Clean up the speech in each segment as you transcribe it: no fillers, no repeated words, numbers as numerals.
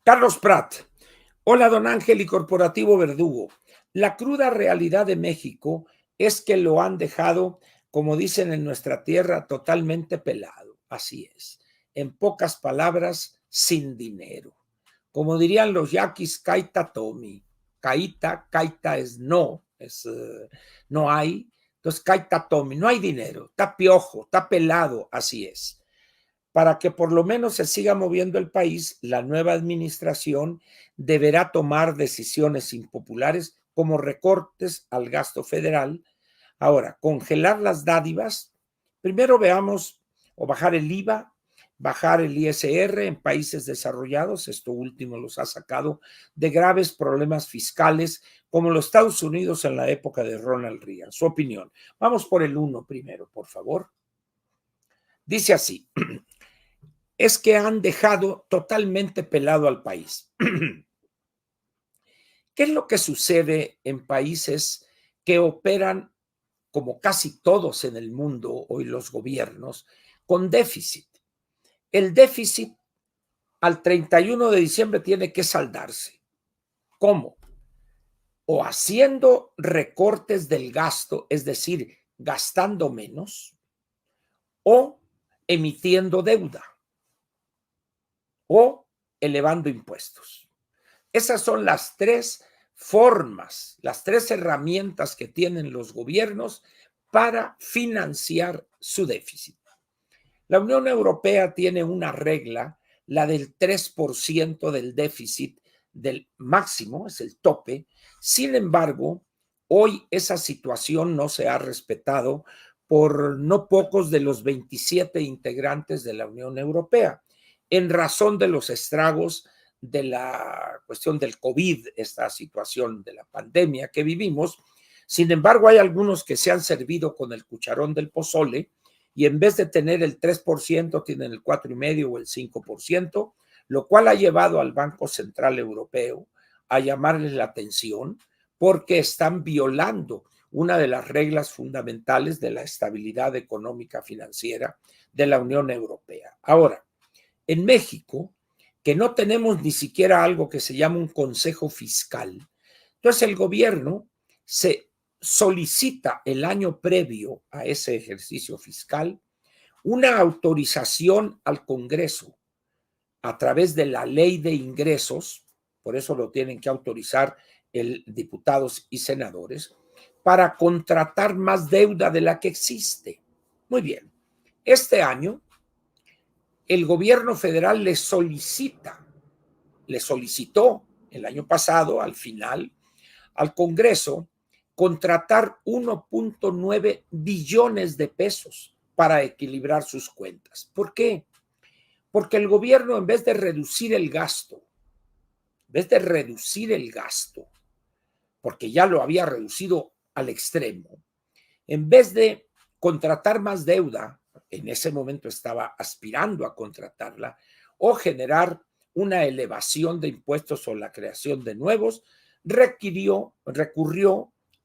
Carlos Prat. Hola, don Ángel y Corporativo Verdugo. La cruda realidad de México es que lo han dejado, como dicen en nuestra tierra, totalmente pelado. Así es. En pocas palabras, sin dinero. Como dirían los yaquis, kaita tomi. Kaita es no, no hay. Entonces, kaita tomi, no hay dinero, está piojo, está pelado, así es. Para que por lo menos se siga moviendo el país, la nueva administración deberá tomar decisiones impopulares como recortes al gasto federal. Ahora, congelar las dádivas. Primero veamos, o bajar el IVA, bajar el ISR en países desarrollados. Esto último los ha sacado de graves problemas fiscales, como los Estados Unidos en la época de Ronald Reagan. Su opinión. Vamos por el uno primero, por favor. Dice así: es que han dejado totalmente pelado al país. ¿Qué es lo que sucede en países que operan, como casi todos en el mundo hoy los gobiernos, con déficit? El déficit al 31 de diciembre tiene que saldarse. ¿Cómo? O haciendo recortes del gasto, es decir, gastando menos, o emitiendo deuda, o elevando impuestos. Esas son las tres formas, las tres herramientas que tienen los gobiernos para financiar su déficit. La Unión Europea tiene una regla, la del 3% del déficit del máximo, es el tope. Sin embargo, hoy esa situación no se ha respetado por no pocos de los 27 integrantes de la Unión Europea, en razón de los estragos de la cuestión del COVID, esta situación de la pandemia que vivimos. Sin embargo, hay algunos que se han servido con el cucharón del pozole y en vez de tener el 3%, tienen el 4,5% o el 5%, lo cual ha llevado al Banco Central Europeo a llamarles la atención porque están violando una de las reglas fundamentales de la estabilidad económica financiera de la Unión Europea. Ahora, en México, que no tenemos ni siquiera algo que se llama un consejo fiscal, entonces el gobierno se solicita el año previo a ese ejercicio fiscal una autorización al Congreso a través de la ley de ingresos, por eso lo tienen que autorizar diputados y senadores, para contratar más deuda de la que existe. Muy bien, este año el gobierno federal le solicitó el año pasado, al final, al Congreso, contratar 1.9 billones de pesos para equilibrar sus cuentas. ¿Por qué? Porque el gobierno, en vez de reducir el gasto, porque ya lo había reducido al extremo, en vez de contratar más deuda, en ese momento estaba aspirando a contratarla, o generar una elevación de impuestos o la creación de nuevos, recurrió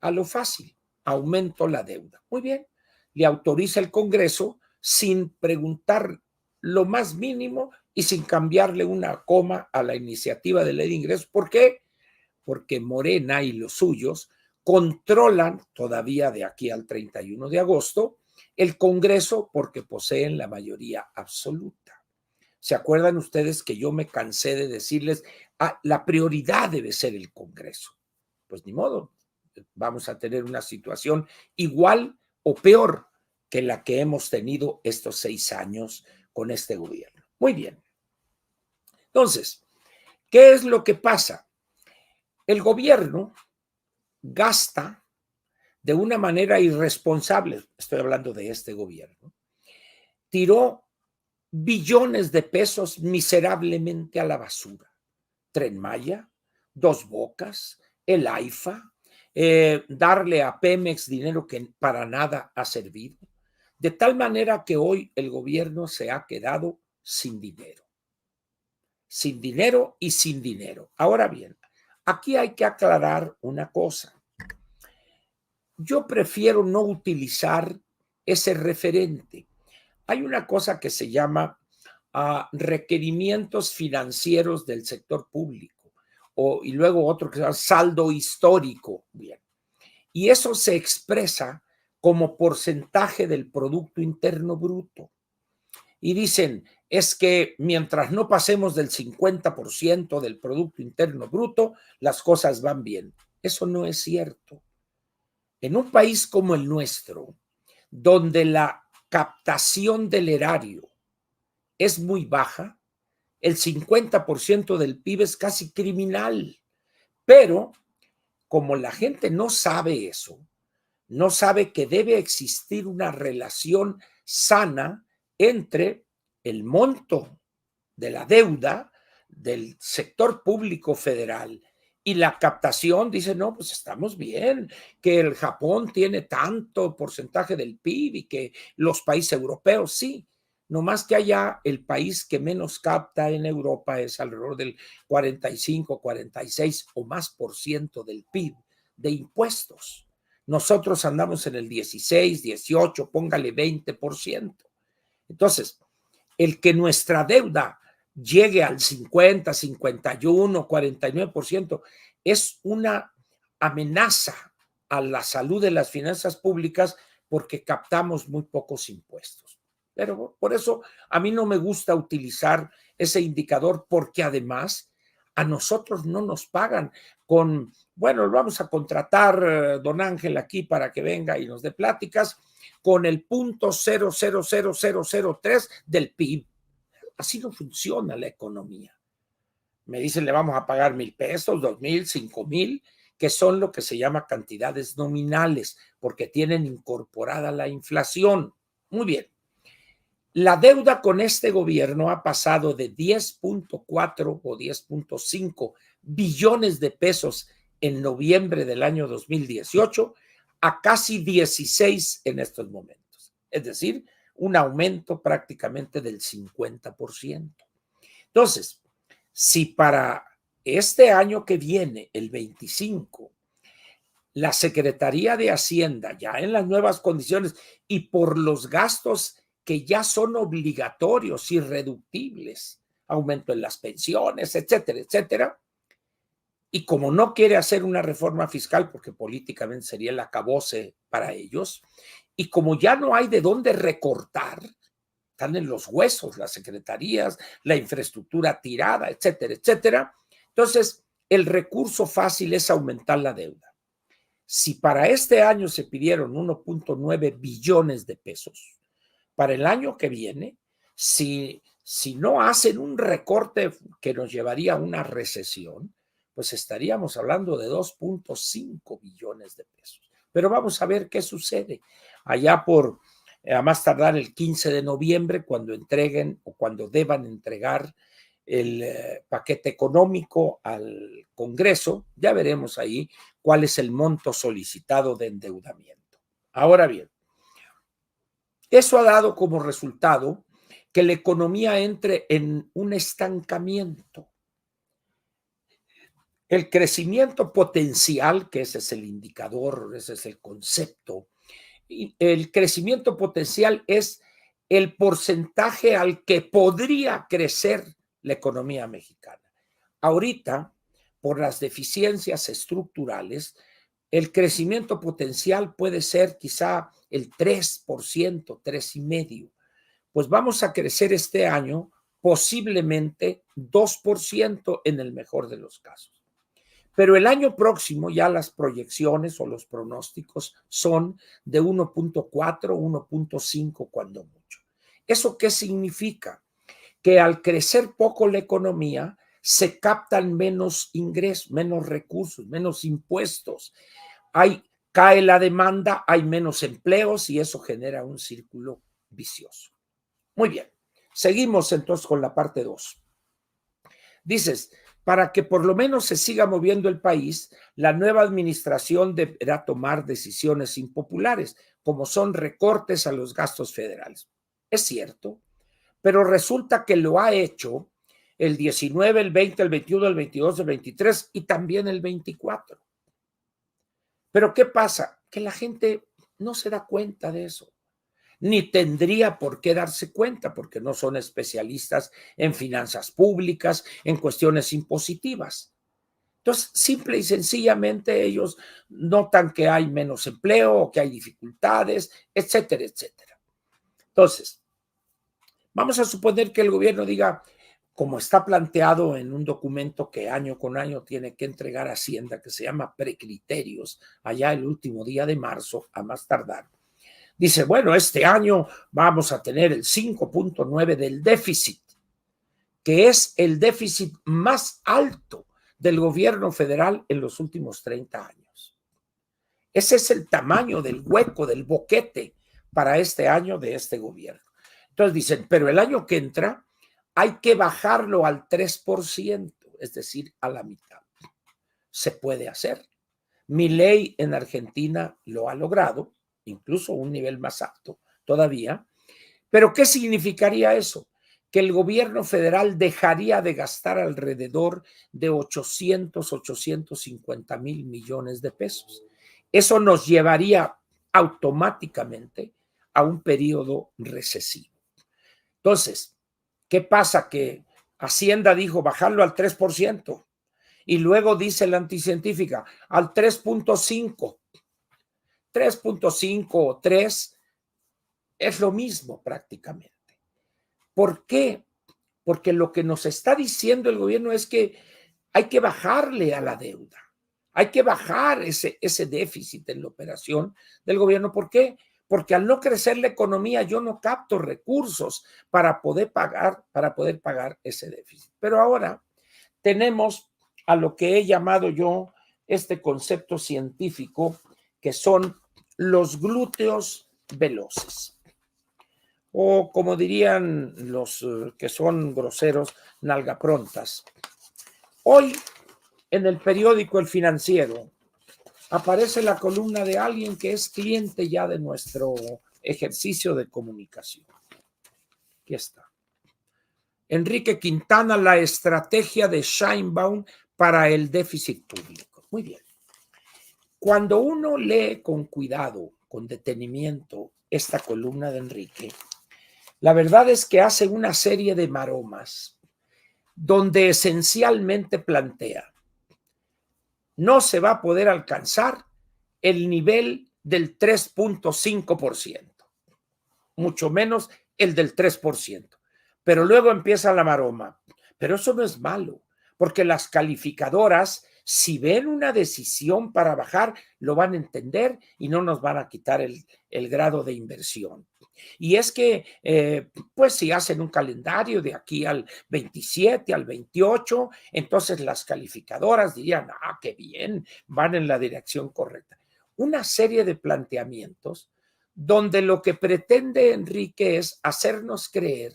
a lo fácil: aumentó la deuda. Muy bien, le autoriza el Congreso sin preguntar lo más mínimo y sin cambiarle una coma a la iniciativa de ley de ingresos. ¿Por qué? Porque Morena y los suyos controlan todavía de aquí al 31 de agosto el Congreso porque poseen la mayoría absoluta. ¿Se acuerdan ustedes que yo me cansé de decirles, la prioridad debe ser el Congreso? Pues ni modo, vamos a tener una situación igual o peor que la que hemos tenido estos 6 años con este gobierno. Muy bien. Entonces, ¿qué es lo que pasa? El gobierno gasta de una manera irresponsable, estoy hablando de este gobierno, tiró billones de pesos miserablemente a la basura. Tren Maya, Dos Bocas, el AIFA, darle a Pemex dinero que para nada ha servido, de tal manera que hoy el gobierno se ha quedado sin dinero y sin dinero. Ahora bien, aquí hay que aclarar una cosa. Yo prefiero no utilizar ese referente. Hay una cosa que se llama requerimientos financieros del sector público, y luego otro que se llama saldo histórico. Bien. Y eso se expresa como porcentaje del Producto Interno Bruto. Y dicen, es que mientras no pasemos del 50% del Producto Interno Bruto, las cosas van bien. Eso no es cierto. En un país como el nuestro, donde la captación del erario es muy baja, el 50% del PIB es casi criminal. Pero como la gente no sabe eso, no sabe que debe existir una relación sana entre el monto de la deuda del sector público federal y la captación, dice, no, pues estamos bien, que el Japón tiene tanto porcentaje del PIB y que los países europeos, sí, no más que allá el país que menos capta en Europa es alrededor del 45, 46 o más por ciento del PIB de impuestos. Nosotros andamos en el 16, 18, póngale 20%. Entonces, el que nuestra deuda llegue al 50, 51, 49% es una amenaza a la salud de las finanzas públicas porque captamos muy pocos impuestos. Pero por eso a mí no me gusta utilizar ese indicador porque además a nosotros no nos pagan con, bueno, vamos a contratar don Ángel aquí para que venga y nos dé pláticas con el 0.000003 del PIB. Así no funciona la economía. Me dicen, le vamos a pagar 1,000 pesos, 2,000, 5,000, que son lo que se llama cantidades nominales, porque tienen incorporada la inflación. Muy bien. La deuda con este gobierno ha pasado de 10.4 o 10.5 billones de pesos en noviembre del año 2018 a casi 16 en estos momentos. Es decir, un aumento prácticamente del 50%. Entonces, si para este año que viene, el 25, la Secretaría de Hacienda, ya en las nuevas condiciones y por los gastos que ya son obligatorios, irreductibles, aumento en las pensiones, etcétera, etcétera, y como no quiere hacer una reforma fiscal porque políticamente sería el acabose para ellos, y como ya no hay de dónde recortar, están en los huesos las secretarías, la infraestructura tirada, etcétera, etcétera, entonces el recurso fácil es aumentar la deuda. Si para este año se pidieron 1.9 billones de pesos, para el año que viene, si no hacen un recorte que nos llevaría a una recesión, pues estaríamos hablando de 2.5 billones de pesos. Pero vamos a ver qué sucede allá por a más tardar el 15 de noviembre, cuando entreguen o cuando deban entregar el paquete económico al Congreso. Ya veremos ahí cuál es el monto solicitado de endeudamiento. Ahora bien, eso ha dado como resultado que la economía entre en un estancamiento. El crecimiento potencial, que ese es el indicador, ese es el concepto, y el crecimiento potencial es el porcentaje al que podría crecer la economía mexicana. Ahorita, por las deficiencias estructurales, el crecimiento potencial puede ser quizá el 3%, 3,5%. Pues vamos a crecer este año posiblemente 2% en el mejor de los casos. Pero el año próximo ya las proyecciones o los pronósticos son de 1.4, 1.5 cuando mucho. ¿Eso qué significa? Que al crecer poco la economía, se captan menos ingresos, menos recursos, menos impuestos. Cae la demanda, hay menos empleos y eso genera un círculo vicioso. Muy bien, seguimos entonces con la parte 2. Dices, para que por lo menos se siga moviendo el país, la nueva administración deberá tomar decisiones impopulares, como son recortes a los gastos federales. Es cierto, pero resulta que lo ha hecho el 19, el 20, el 21, el 22, el 23 y también el 24. Pero ¿qué pasa? Que la gente no se da cuenta de eso. ni tendría por qué darse cuenta porque no son especialistas en finanzas públicas, en cuestiones impositivas. Entonces, simple y sencillamente ellos notan que hay menos empleo o que hay dificultades, etcétera, etcétera. Entonces, vamos a suponer que el gobierno diga, como está planteado en un documento que año con año tiene que entregar Hacienda, que se llama Precriterios, allá el último día de marzo, a más tardar. Dice, bueno, este año vamos a tener el 5.9 del déficit, que es el déficit más alto del gobierno federal en los últimos 30 años. Ese es el tamaño del hueco, del boquete para este año de este gobierno. Entonces dicen, pero el año que entra hay que bajarlo al 3%, es decir, a la mitad. Se puede hacer. Milei en Argentina lo ha logrado, incluso un nivel más alto todavía. Pero ¿qué significaría eso? Que el gobierno federal dejaría de gastar alrededor de 850 mil millones de pesos. Eso nos llevaría automáticamente a un periodo recesivo. Entonces, ¿qué pasa? Que Hacienda dijo bajarlo al 3% y luego dice la anticientífica al 3.5. 3.5 o 3 es lo mismo prácticamente. ¿Por qué? Porque lo que nos está diciendo el gobierno es que hay que bajarle a la deuda, hay que bajar ese déficit en la operación del gobierno. ¿Por qué? Porque al no crecer la economía yo no capto recursos para poder pagar ese déficit. Pero ahora tenemos a lo que he llamado yo este concepto científico, que son los glúteos veloces. O como dirían los que son groseros, nalgaprontas. Hoy en el periódico El Financiero aparece la columna de alguien que es cliente ya de nuestro ejercicio de comunicación. Aquí está. Enrique Quintana, la estrategia de Sheinbaum para el déficit público. Muy bien. Cuando uno lee con cuidado, con detenimiento, esta columna de Enrique, la verdad es que hace una serie de maromas donde esencialmente plantea, no se va a poder alcanzar el nivel del 3.5%, mucho menos el del 3%. Pero luego empieza la maroma. Pero eso no es malo, porque las calificadoras, si ven una decisión para bajar, lo van a entender y no nos van a quitar el grado de inversión. Y es que, pues si hacen un calendario de aquí al 27, al 28, entonces las calificadoras dirían, ah, qué bien, van en la dirección correcta. Una serie de planteamientos donde lo que pretende Enrique es hacernos creer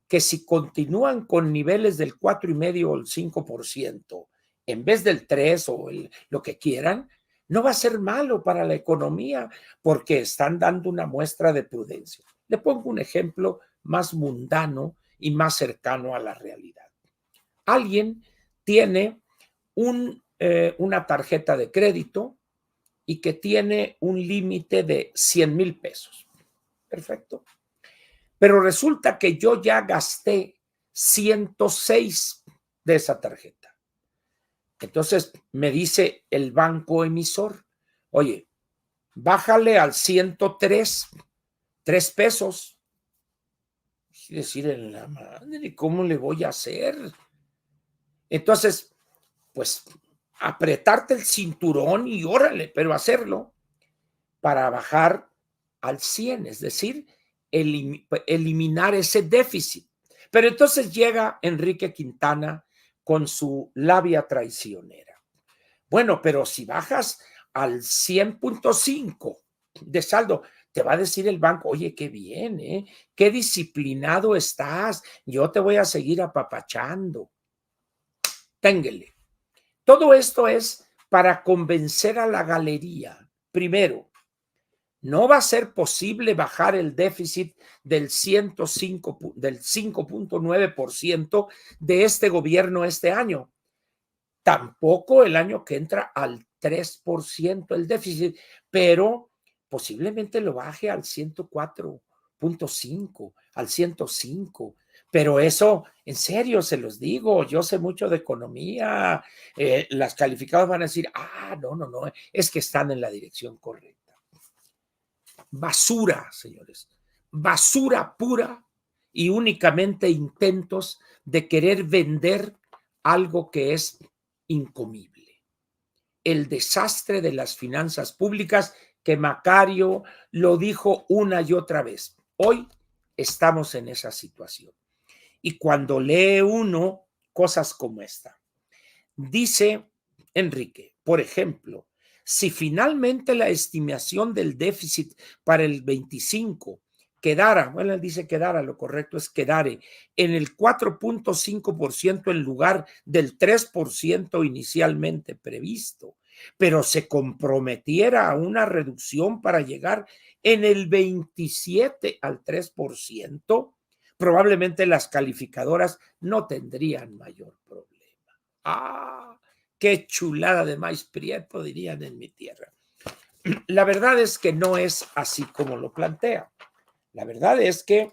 que si continúan con niveles del 4,5 o el 5%, en vez del 3 o lo que quieran, no va a ser malo para la economía porque están dando una muestra de prudencia. Le pongo un ejemplo más mundano y más cercano a la realidad. Alguien tiene una tarjeta de crédito y que tiene un límite de 100,000 pesos. Perfecto. Pero resulta que yo ya gasté 106 de esa tarjeta. Entonces me dice el banco emisor, oye, bájale al 103, 3 pesos. Y decir, en la madre, ¿cómo le voy a hacer? Entonces, pues, apretarte el cinturón y órale, pero hacerlo para bajar al 100, es decir, eliminar ese déficit. Pero entonces llega Enrique Quintana con su labia traicionera. Bueno, pero si bajas al 100.5 de saldo, te va a decir el banco, oye, qué bien, qué disciplinado estás, yo te voy a seguir apapachando. Ténguele. Todo esto es para convencer a la galería. Primero, no va a ser posible bajar el déficit del 5.9% de este gobierno este año. Tampoco el año que entra al 3% el déficit, pero posiblemente lo baje al 104.5, al 105. Pero eso, en serio, se los digo, yo sé mucho de economía, las calificadoras van a decir, no, es que están en la dirección correcta. Basura, señores, basura pura y únicamente intentos de querer vender algo que es incomible. El desastre de las finanzas públicas que Macario lo dijo una y otra vez. Hoy estamos en esa situación. Y cuando lee uno cosas como esta, dice Enrique, por ejemplo, si finalmente la estimación del déficit para el 25 quedara, bueno, él dice quedara, lo correcto es quedare, en el 4.5% en lugar del 3% inicialmente previsto, pero se comprometiera a una reducción para llegar en el 27 al 3%, probablemente las calificadoras no tendrían mayor problema. Qué chulada de maíz prieto, dirían en mi tierra. La verdad es que no es así como lo plantea. La verdad es que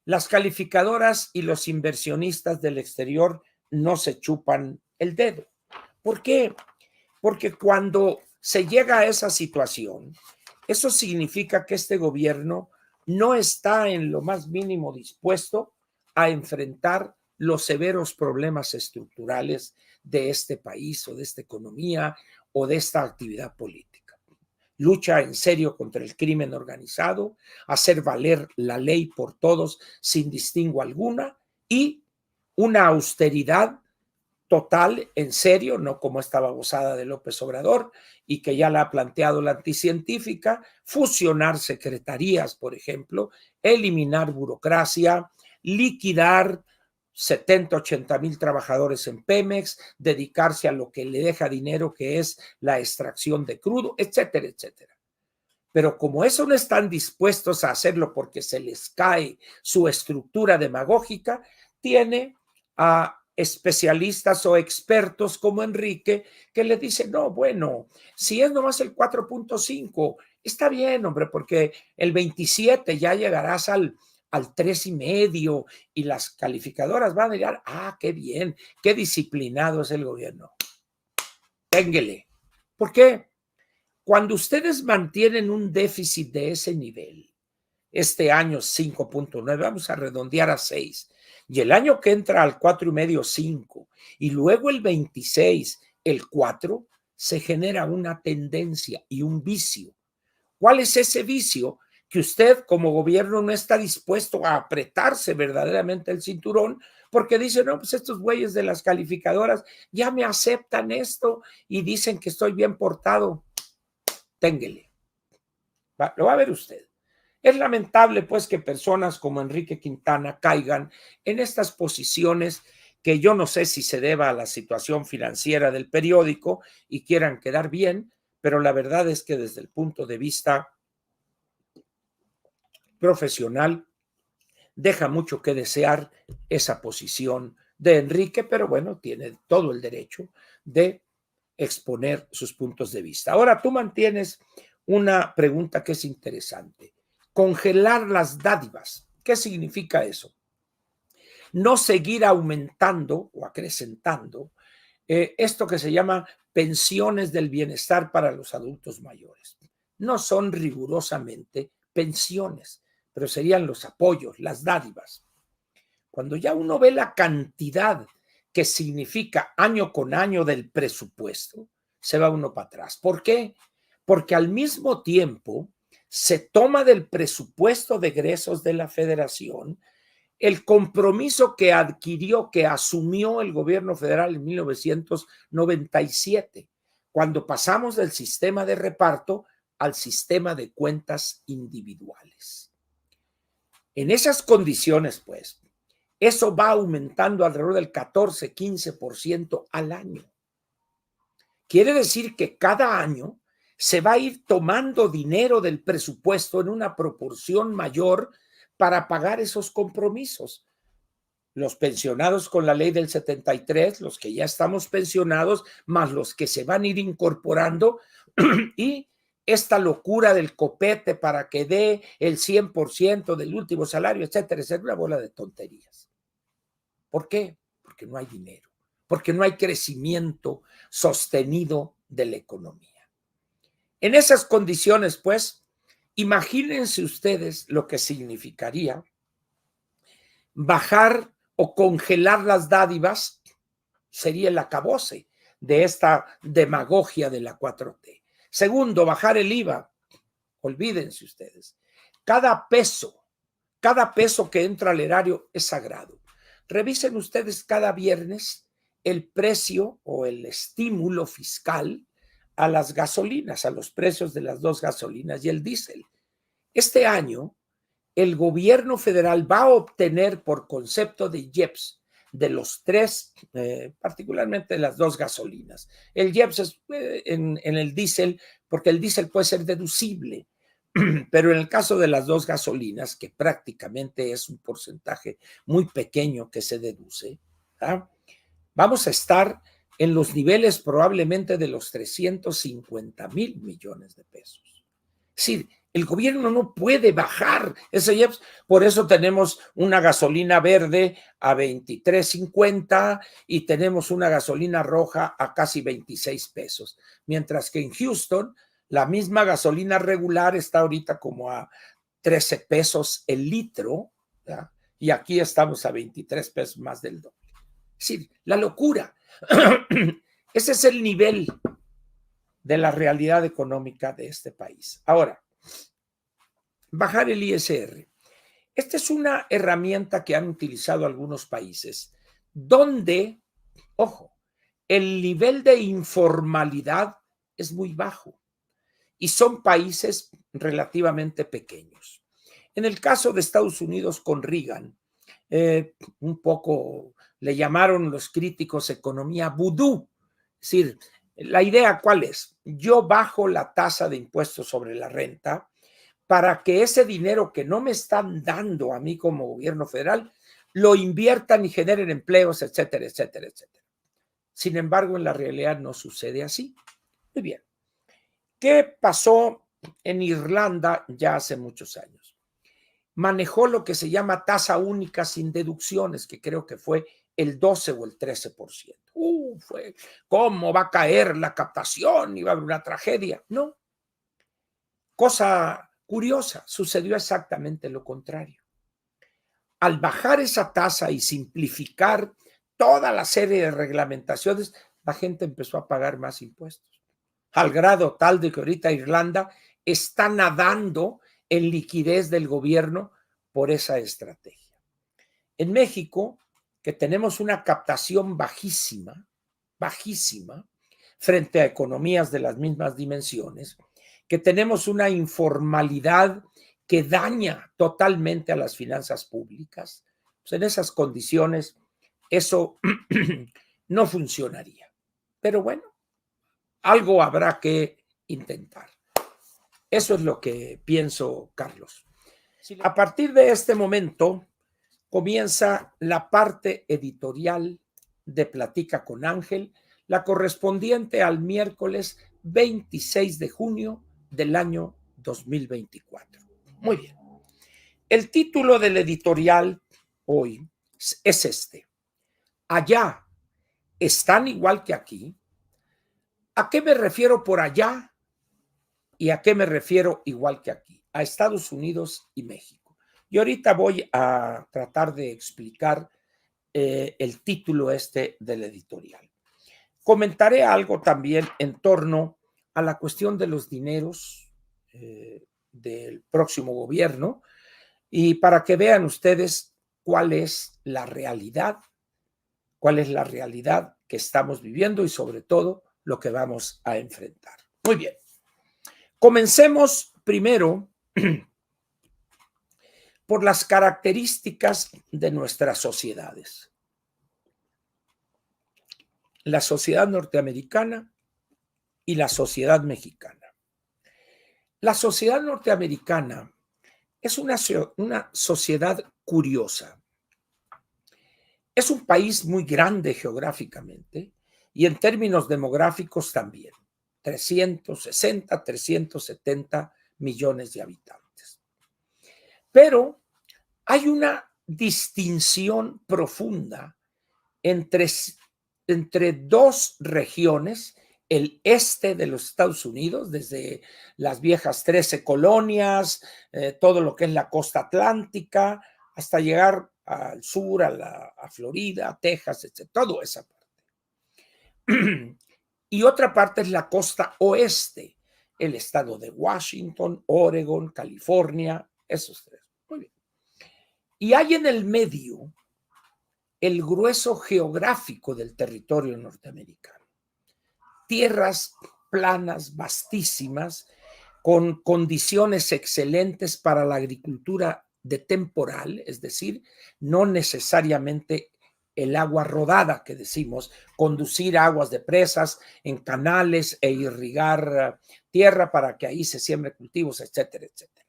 las calificadoras y los inversionistas del exterior no se chupan el dedo. ¿Por qué? Porque cuando se llega a esa situación, eso significa que este gobierno no está en lo más mínimo dispuesto a enfrentar los severos problemas estructurales de este país o de esta economía o de esta actividad política. Lucha en serio contra el crimen organizado, hacer valer la ley por todos sin distingo alguna y una austeridad total, en serio, no como esta babosada de López Obrador y que ya la ha planteado la anticientífica, fusionar secretarías, por ejemplo, eliminar burocracia, liquidar 70, 80 mil trabajadores en Pemex, dedicarse a lo que le deja dinero, que es la extracción de crudo, etcétera, etcétera. Pero como eso no están dispuestos a hacerlo porque se les cae su estructura demagógica, tiene a especialistas o expertos como Enrique que le dicen, no, bueno, si es nomás el 4.5, está bien, hombre, porque el 27 ya llegarás al 3,5 y las calificadoras van a decir, qué bien, qué disciplinado es el gobierno. Ténguele. ¿Por qué? Cuando ustedes mantienen un déficit de ese nivel, este año 5.9, vamos a redondear a 6, y el año que entra al 4,5, 5, y luego el 26, el 4, se genera una tendencia y un vicio. ¿Cuál es ese vicio? Que usted como gobierno no está dispuesto a apretarse verdaderamente el cinturón porque dice, no, pues estos güeyes de las calificadoras ya me aceptan esto y dicen que estoy bien portado. Ténguele. Lo va a ver usted. Es lamentable, pues, que personas como Enrique Quintana caigan en estas posiciones que yo no sé si se deba a la situación financiera del periódico y quieran quedar bien, pero la verdad es que desde el punto de vista profesional deja mucho que desear esa posición de Enrique, pero bueno, tiene todo el derecho de exponer sus puntos de vista. Ahora, tú mantienes una pregunta que es interesante. Congelar las dádivas. ¿Qué significa eso? No seguir aumentando o acrecentando esto que se llama pensiones del bienestar para los adultos mayores. No son rigurosamente pensiones, pero serían los apoyos, las dádivas. Cuando ya uno ve la cantidad que significa año con año del presupuesto, se va uno para atrás. ¿Por qué? Porque al mismo tiempo se toma del presupuesto de egresos de la federación el compromiso que adquirió, que asumió el gobierno federal en 1997, cuando pasamos del sistema de reparto al sistema de cuentas individuales. En esas condiciones, pues, eso va aumentando alrededor del 14, 15% al año. Quiere decir que cada año se va a ir tomando dinero del presupuesto en una proporción mayor para pagar esos compromisos. Los pensionados con la ley del 73, los que ya estamos pensionados, más los que se van a ir incorporando y esta locura del copete para que dé el 100% del último salario, etcétera, etcétera, una bola de tonterías. ¿Por qué? Porque no hay dinero, porque no hay crecimiento sostenido de la economía. En esas condiciones, pues, imagínense ustedes lo que significaría bajar o congelar las dádivas, sería el acabose de esta demagogia de la 4T. Segundo, bajar el IVA. Olvídense ustedes. Cada peso que entra al erario es sagrado. Revisen ustedes cada viernes el precio o el estímulo fiscal a las gasolinas, a los precios de las dos gasolinas y el diésel. Este año, el gobierno federal va a obtener por concepto de IEPS de los tres, particularmente las dos gasolinas. El IEPS es en el diésel, porque el diésel puede ser deducible, pero en el caso de las dos gasolinas, que prácticamente es un porcentaje muy pequeño que se deduce, ¿ah? Vamos a estar en los niveles probablemente de los 350,000 millones de pesos. Es decir, el gobierno no puede bajar ese IEPS, por eso tenemos una gasolina verde a 23.50 y tenemos una gasolina roja a casi 26 pesos, mientras que en Houston la misma gasolina regular está ahorita como a 13 pesos el litro, ¿ya? Y aquí estamos a 23 pesos, más del doble. Es decir, la locura. Ese es el nivel de la realidad económica de este país. Ahora, bajar el ISR. Esta es una herramienta que han utilizado algunos países donde, ojo, el nivel de informalidad es muy bajo y son países relativamente pequeños. En el caso de Estados Unidos con Reagan, un poco le llamaron los críticos economía vudú. Es decir, la idea ¿cuál es? Yo bajo la tasa de impuestos sobre la renta para que ese dinero que no me están dando a mí como gobierno federal, lo inviertan y generen empleos, etcétera, etcétera, etcétera. Sin embargo, en la realidad no sucede así. Muy bien. ¿Qué pasó en Irlanda ya hace muchos años? Manejó lo que se llama tasa única sin deducciones, que creo que fue el 12 o el 13%. ¿Cómo va a caer la captación? ¿Iba a haber una tragedia? No. Cosa curiosa, sucedió exactamente lo contrario. Al bajar esa tasa y simplificar toda la serie de reglamentaciones, la gente empezó a pagar más impuestos, al grado tal de que ahorita Irlanda está nadando en liquidez del gobierno por esa estrategia. En México, que tenemos una captación bajísima, frente a economías de las mismas dimensiones, que tenemos una informalidad que daña totalmente a las finanzas públicas, pues en esas condiciones eso no funcionaría. Pero bueno, algo habrá que intentar. Eso es lo que pienso, Carlos. A partir de este momento comienza la parte editorial de Platica con Ángel, la correspondiente al miércoles 26 de junio del año 2024. Muy bien. El título del editorial hoy es este. Allá están igual que aquí. ¿A qué me refiero por allá? ¿Y a qué me refiero igual que aquí? A Estados Unidos y México. Y ahorita voy a tratar de explicar el título del editorial. Comentaré algo también en torno a la cuestión de los dineros del próximo gobierno y para que vean ustedes cuál es la realidad que estamos viviendo y sobre todo lo que vamos a enfrentar. Muy bien. Comencemos primero por las características de nuestras sociedades. La sociedad norteamericana y la sociedad mexicana. La sociedad norteamericana es una sociedad curiosa. Es un país muy grande geográficamente y en términos demográficos también. 360, 370 millones de habitantes. Pero hay una distinción profunda entre dos regiones, el este de los Estados Unidos, desde las viejas 13 colonias, todo lo que es la costa atlántica, hasta llegar al sur, a Florida, a Texas, etc., toda esa parte. Y otra parte es la costa oeste, el estado de Washington, Oregon, California, esos tres. Muy bien. Y hay en el medio el grueso geográfico del territorio norteamericano. Tierras planas, vastísimas, con condiciones excelentes para la agricultura de temporal, es decir, no necesariamente el agua rodada que decimos, conducir aguas de presas en canales e irrigar tierra para que ahí se siembren cultivos, etcétera, etcétera.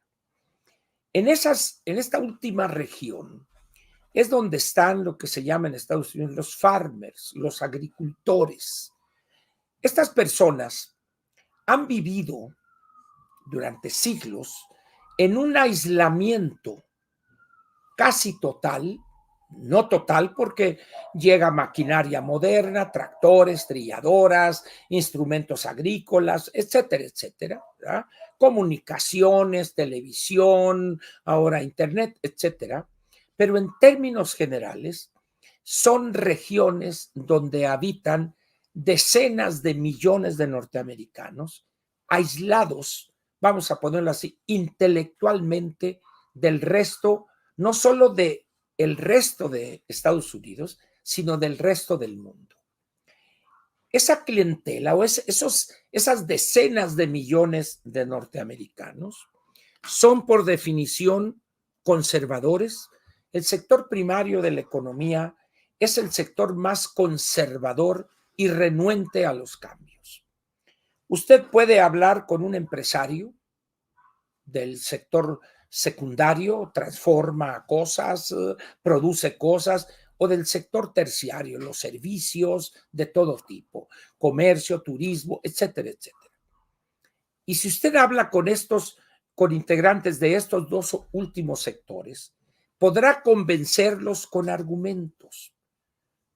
En esta última región es donde están lo que se llama en Estados Unidos los farmers, los agricultores. Estas personas han vivido durante siglos en un aislamiento casi total, no total porque llega maquinaria moderna, tractores, trilladoras, instrumentos agrícolas, etcétera, etcétera, ¿verdad? Comunicaciones, televisión, ahora internet, etcétera. Pero en términos generales, son regiones donde habitan decenas de millones de norteamericanos aislados, vamos a ponerlo así, intelectualmente del resto, no solo del resto de Estados Unidos, sino del resto del mundo. Esa clientela o esas decenas de millones de norteamericanos son por definición conservadores. El sector primario de la economía es el sector más conservador y renuente a los cambios. Usted puede hablar con un empresario del sector secundario, transforma cosas, produce cosas, o del sector terciario, los servicios de todo tipo, comercio, turismo, etcétera, etcétera. Y si usted habla con integrantes de estos dos últimos sectores, podrá convencerlos con argumentos.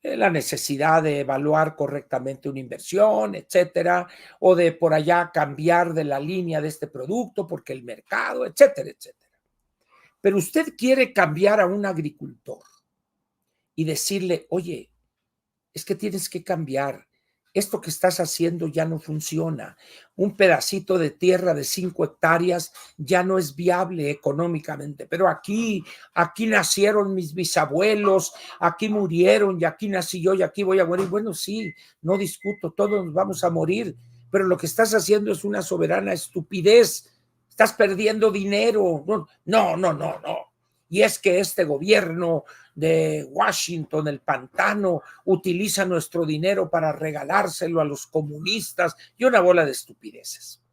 La necesidad de evaluar correctamente una inversión, etcétera, o de por allá cambiar de la línea de este producto porque el mercado, etcétera, etcétera. Pero usted quiere cambiar a un agricultor y decirle, oye, es que tienes que cambiar. Esto que estás haciendo ya no funciona. Un pedacito de tierra de 5 hectáreas ya no es viable económicamente, pero aquí nacieron mis bisabuelos, aquí murieron y aquí nací yo y aquí voy a morir. Bueno, sí, no discuto, todos nos vamos a morir, pero lo que estás haciendo es una soberana estupidez. Estás perdiendo dinero. No. Y es que este gobierno de Washington, el pantano, utiliza nuestro dinero para regalárselo a los comunistas y una bola de estupideces.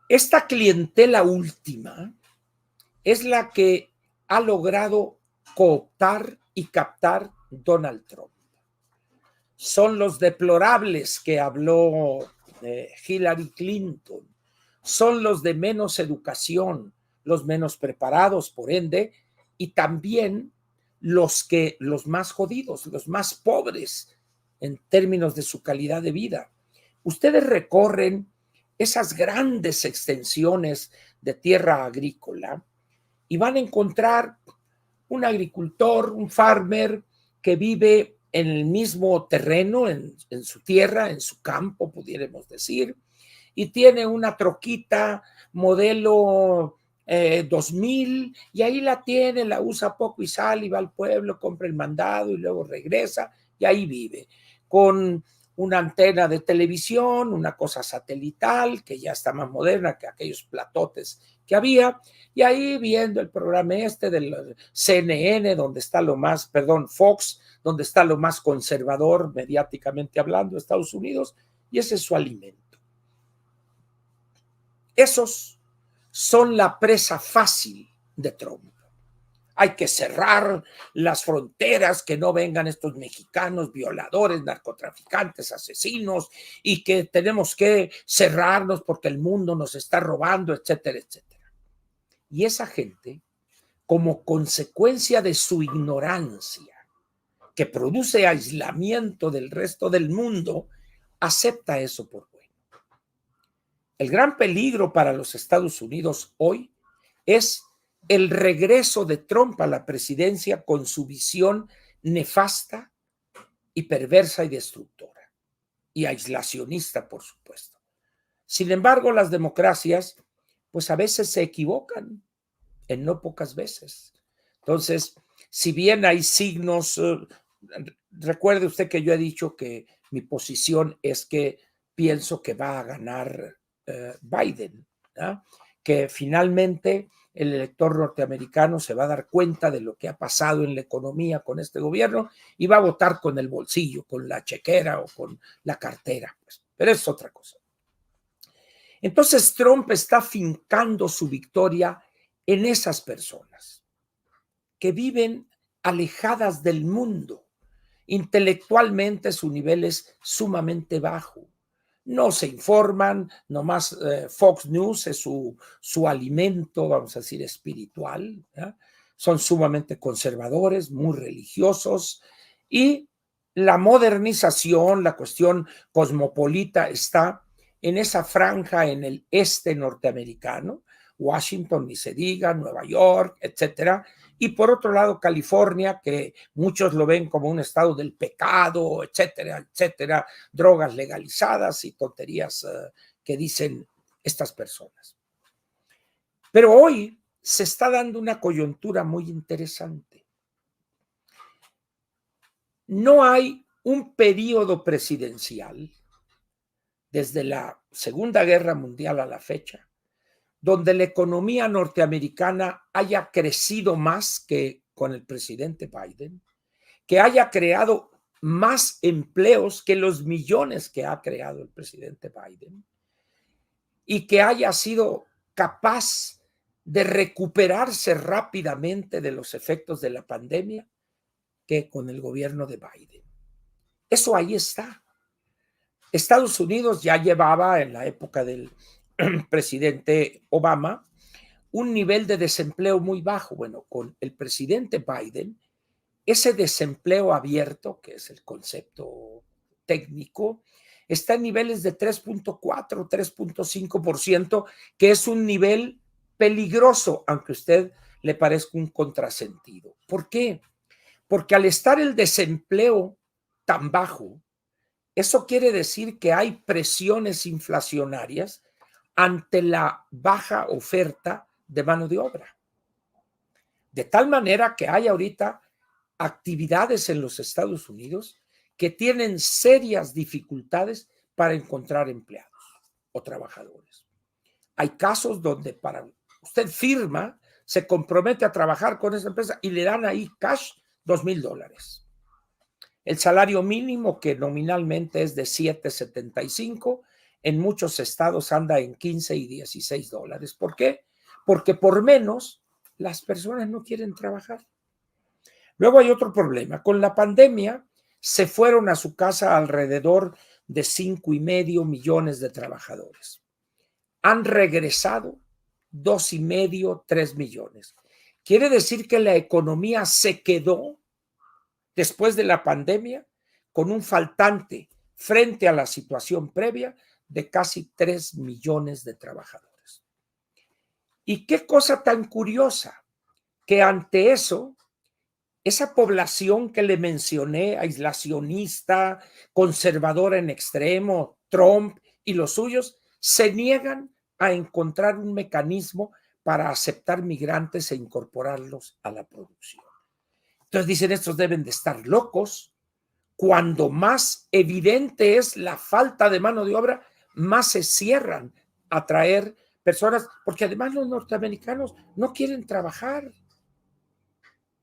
Esta clientela última es la que ha logrado cooptar y captar Donald Trump. Son los deplorables que habló Hillary Clinton, son los de menos educación, los menos preparados, por ende, y también los más jodidos, los más pobres en términos de su calidad de vida. Ustedes recorren esas grandes extensiones de tierra agrícola y van a encontrar un agricultor, un farmer que vive en el mismo terreno, en su tierra, en su campo, pudiéramos decir, y tiene una troquita modelo 2000 y ahí la tiene, la usa poco y sale y va al pueblo, compra el mandado y luego regresa y ahí vive con una antena de televisión, una cosa satelital que ya está más moderna que aquellos platotes que había, y ahí viendo el programa del CNN, donde está Fox, donde está lo más conservador mediáticamente hablando, Estados Unidos, y ese es su alimento. Esos son la presa fácil de Trump. hay que cerrar las fronteras, que no vengan estos mexicanos violadores, narcotraficantes, asesinos, y que tenemos que cerrarnos porque el mundo nos está robando, etcétera, etcétera. Y esa gente, como consecuencia de su ignorancia, que produce aislamiento del resto del mundo, acepta eso por bueno. El gran peligro para los Estados Unidos hoy es el regreso de Trump a la presidencia con su visión nefasta y perversa y destructora, y aislacionista, por supuesto. Sin embargo, las democracias, pues a veces se equivocan, en no pocas veces. Entonces, si bien hay signos, recuerde usted que yo he dicho que mi posición es que pienso que va a ganar Biden, ¿no? Que finalmente el elector norteamericano se va a dar cuenta de lo que ha pasado en la economía con este gobierno y va a votar con el bolsillo, con la chequera o con la cartera. Pues. Pero es otra cosa. Entonces Trump está fincando su victoria en esas personas que viven alejadas del mundo. Intelectualmente su nivel es sumamente bajo. No se informan, nomás Fox News es su alimento, vamos a decir, espiritual. ¿Ya? Son sumamente conservadores, muy religiosos, y la modernización, la cuestión cosmopolita está en esa franja en el este norteamericano, Washington, ni se diga, Nueva York, etcétera, y por otro lado California, que muchos lo ven como un estado del pecado, etcétera, etcétera, drogas legalizadas y tonterías que dicen estas personas. Pero hoy se está dando una coyuntura muy interesante. No hay un periodo presidencial desde la Segunda Guerra Mundial a la fecha donde la economía norteamericana haya crecido más que con el presidente Biden, que haya creado más empleos que los millones que ha creado el presidente Biden y que haya sido capaz de recuperarse rápidamente de los efectos de la pandemia que con el gobierno de Biden. Eso ahí está. Estados Unidos ya llevaba en la época del presidente Obama un nivel de desempleo muy bajo. Bueno, con el presidente Biden, ese desempleo abierto, que es el concepto técnico, está en niveles de 3.4, 3.5%, que es un nivel peligroso, aunque a usted le parezca un contrasentido. ¿Por qué? Porque al estar el desempleo tan bajo, eso quiere decir que hay presiones inflacionarias ante la baja oferta de mano de obra. De tal manera que hay ahorita actividades en los Estados Unidos que tienen serias dificultades para encontrar empleados o trabajadores. Hay casos donde para usted firma, se compromete a trabajar con esa empresa y le dan ahí cash $2,000. El salario mínimo, que nominalmente es de $7.75, en muchos estados anda en $15 y $16. ¿Por qué? Porque por menos las personas no quieren trabajar. Luego hay otro problema. Con la pandemia se fueron a su casa alrededor de 5,5 millones de trabajadores. Han regresado 2,5, 3 millones. Quiere decir que la economía se quedó después de la pandemia con un faltante frente a la situación previa de casi 3 millones de trabajadores. Y qué cosa tan curiosa, que ante eso, esa población que le mencioné, aislacionista, conservadora en extremo, Trump y los suyos, se niegan a encontrar un mecanismo para aceptar migrantes e incorporarlos a la producción. Entonces dicen, estos deben de estar locos. Cuando más evidente es la falta de mano de obra, más se cierran a traer personas, porque además los norteamericanos no quieren trabajar.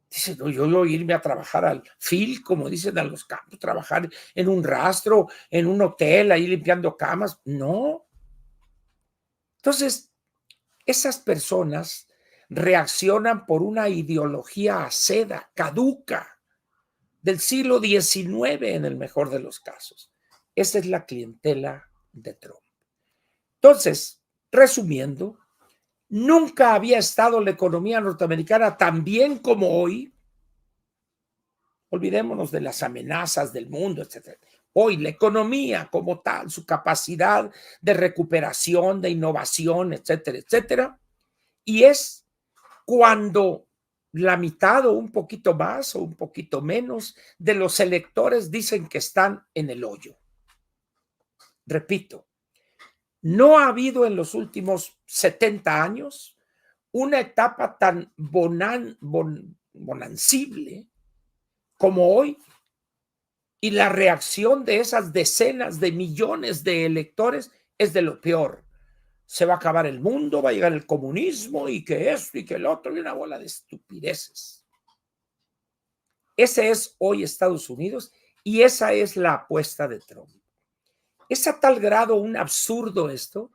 Dicen, no, yo voy a irme a trabajar al field, como dicen a los campos, trabajar en un rastro, en un hotel, ahí limpiando camas. No. Entonces, esas personas reaccionan por una ideología aceda, caduca, del siglo XIX en el mejor de los casos. Esa es la clientela de Trump. Entonces, resumiendo, nunca había estado la economía norteamericana tan bien como hoy. Olvidémonos de las amenazas del mundo, etcétera. Hoy la economía como tal, su capacidad de recuperación, de innovación, etcétera, etcétera. Y es cuando la mitad o un poquito más o un poquito menos de los electores dicen que están en el hoyo. Repito, no ha habido en los últimos 70 años una etapa tan bonancible como hoy, y la reacción de esas decenas de millones de electores es de lo peor. Se va a acabar el mundo, va a llegar el comunismo y que esto y que el otro, y una bola de estupideces. Ese es hoy Estados Unidos y esa es la apuesta de Trump. Es a tal grado un absurdo esto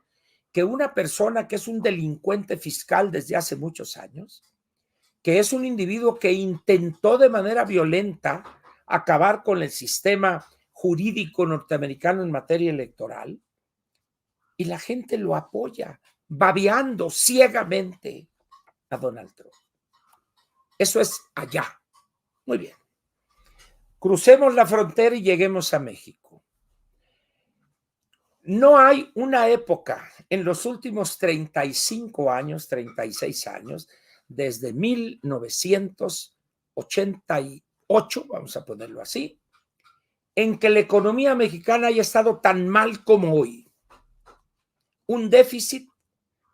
que una persona que es un delincuente fiscal desde hace muchos años, que es un individuo que intentó de manera violenta acabar con el sistema jurídico norteamericano en materia electoral, y la gente lo apoya, babeando ciegamente a Donald Trump. Eso es allá. Muy bien. Crucemos la frontera y lleguemos a México. No hay una época en los últimos 35 años, 36 años, desde 1988, vamos a ponerlo así, en que la economía mexicana haya estado tan mal como hoy. Un déficit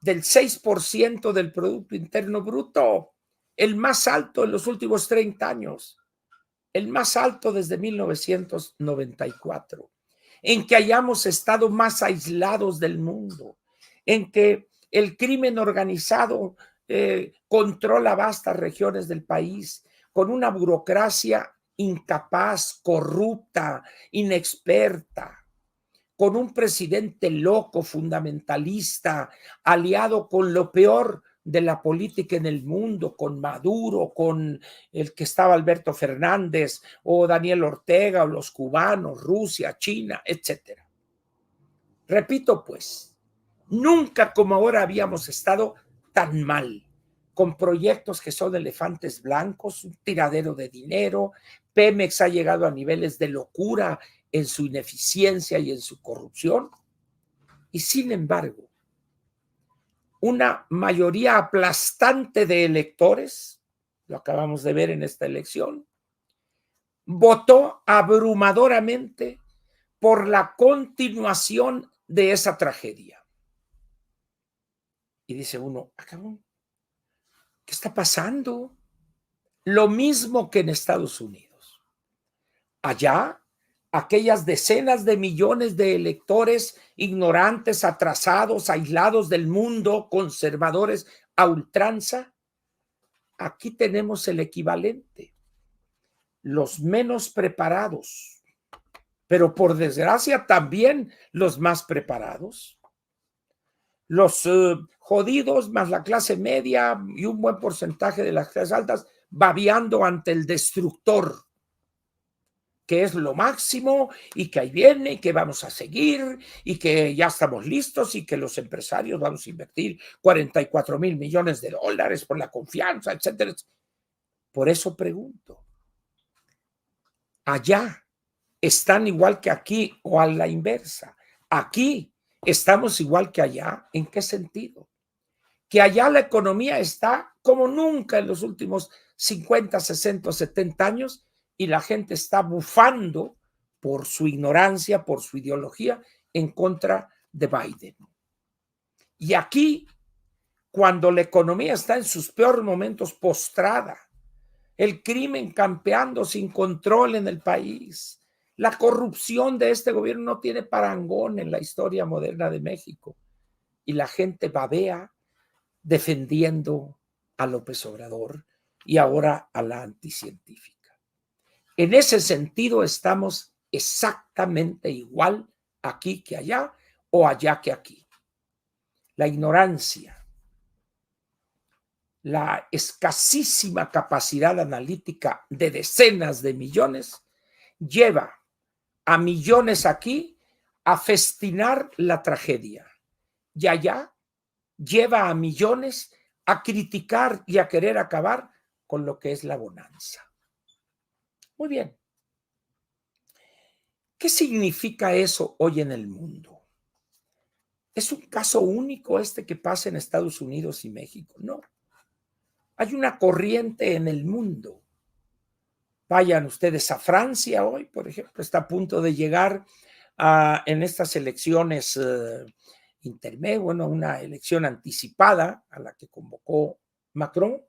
del 6% del Producto Interno Bruto, el más alto en los últimos 30 años, el más alto desde 1994, en que hayamos estado más aislados del mundo, en que el crimen organizado controla vastas regiones del país, con una burocracia incapaz, corrupta, inexperta, con un presidente loco, fundamentalista, aliado con lo peor de la política en el mundo, con Maduro, con el que estaba Alberto Fernández, o Daniel Ortega, o los cubanos, Rusia, China, etcétera. Repito, pues, nunca como ahora habíamos estado tan mal, con proyectos que son elefantes blancos, un tiradero de dinero. Pemex ha llegado a niveles de locura en su ineficiencia y en su corrupción. Y sin embargo, una mayoría aplastante de electores, lo acabamos de ver en esta elección, votó abrumadoramente por la continuación de esa tragedia. Y dice uno, ¿qué está pasando? Lo mismo que en Estados Unidos. Allá, aquellas decenas de millones de electores ignorantes, atrasados, aislados del mundo, conservadores a ultranza, aquí tenemos el equivalente. Los menos preparados, pero por desgracia también los más preparados. Los jodidos más la clase media y un buen porcentaje de las clases altas babeando ante el destructor, que es lo máximo y que ahí viene y que vamos a seguir y que ya estamos listos y que los empresarios vamos a invertir 44,000 millones de dólares por la confianza, etcétera. Por eso pregunto, ¿allá están igual que aquí o a la inversa? Aquí estamos igual que allá. ¿En qué sentido? Que allá la economía está como nunca en los últimos 50, 60, 70 años y la gente está bufando por su ignorancia, por su ideología en contra de Biden. Y aquí, cuando la economía está en sus peores momentos, postrada, el crimen campeando sin control en el país, la corrupción de este gobierno no tiene parangón en la historia moderna de México, y la gente babea defendiendo a López Obrador y ahora a la anticientífica. En ese sentido estamos exactamente igual aquí que allá o allá que aquí. La ignorancia, la escasísima capacidad analítica de decenas de millones lleva a millones aquí a festinar la tragedia y allá lleva a millones a criticar y a querer acabar con lo que es la bonanza. Muy bien. ¿Qué significa eso hoy en el mundo? ¿Es un caso único este que pasa en Estados Unidos y México? No. Hay una corriente en el mundo. Vayan ustedes a Francia hoy, por ejemplo, está a punto de llegar en estas elecciones intermedias, bueno, una elección anticipada a la que convocó Macron,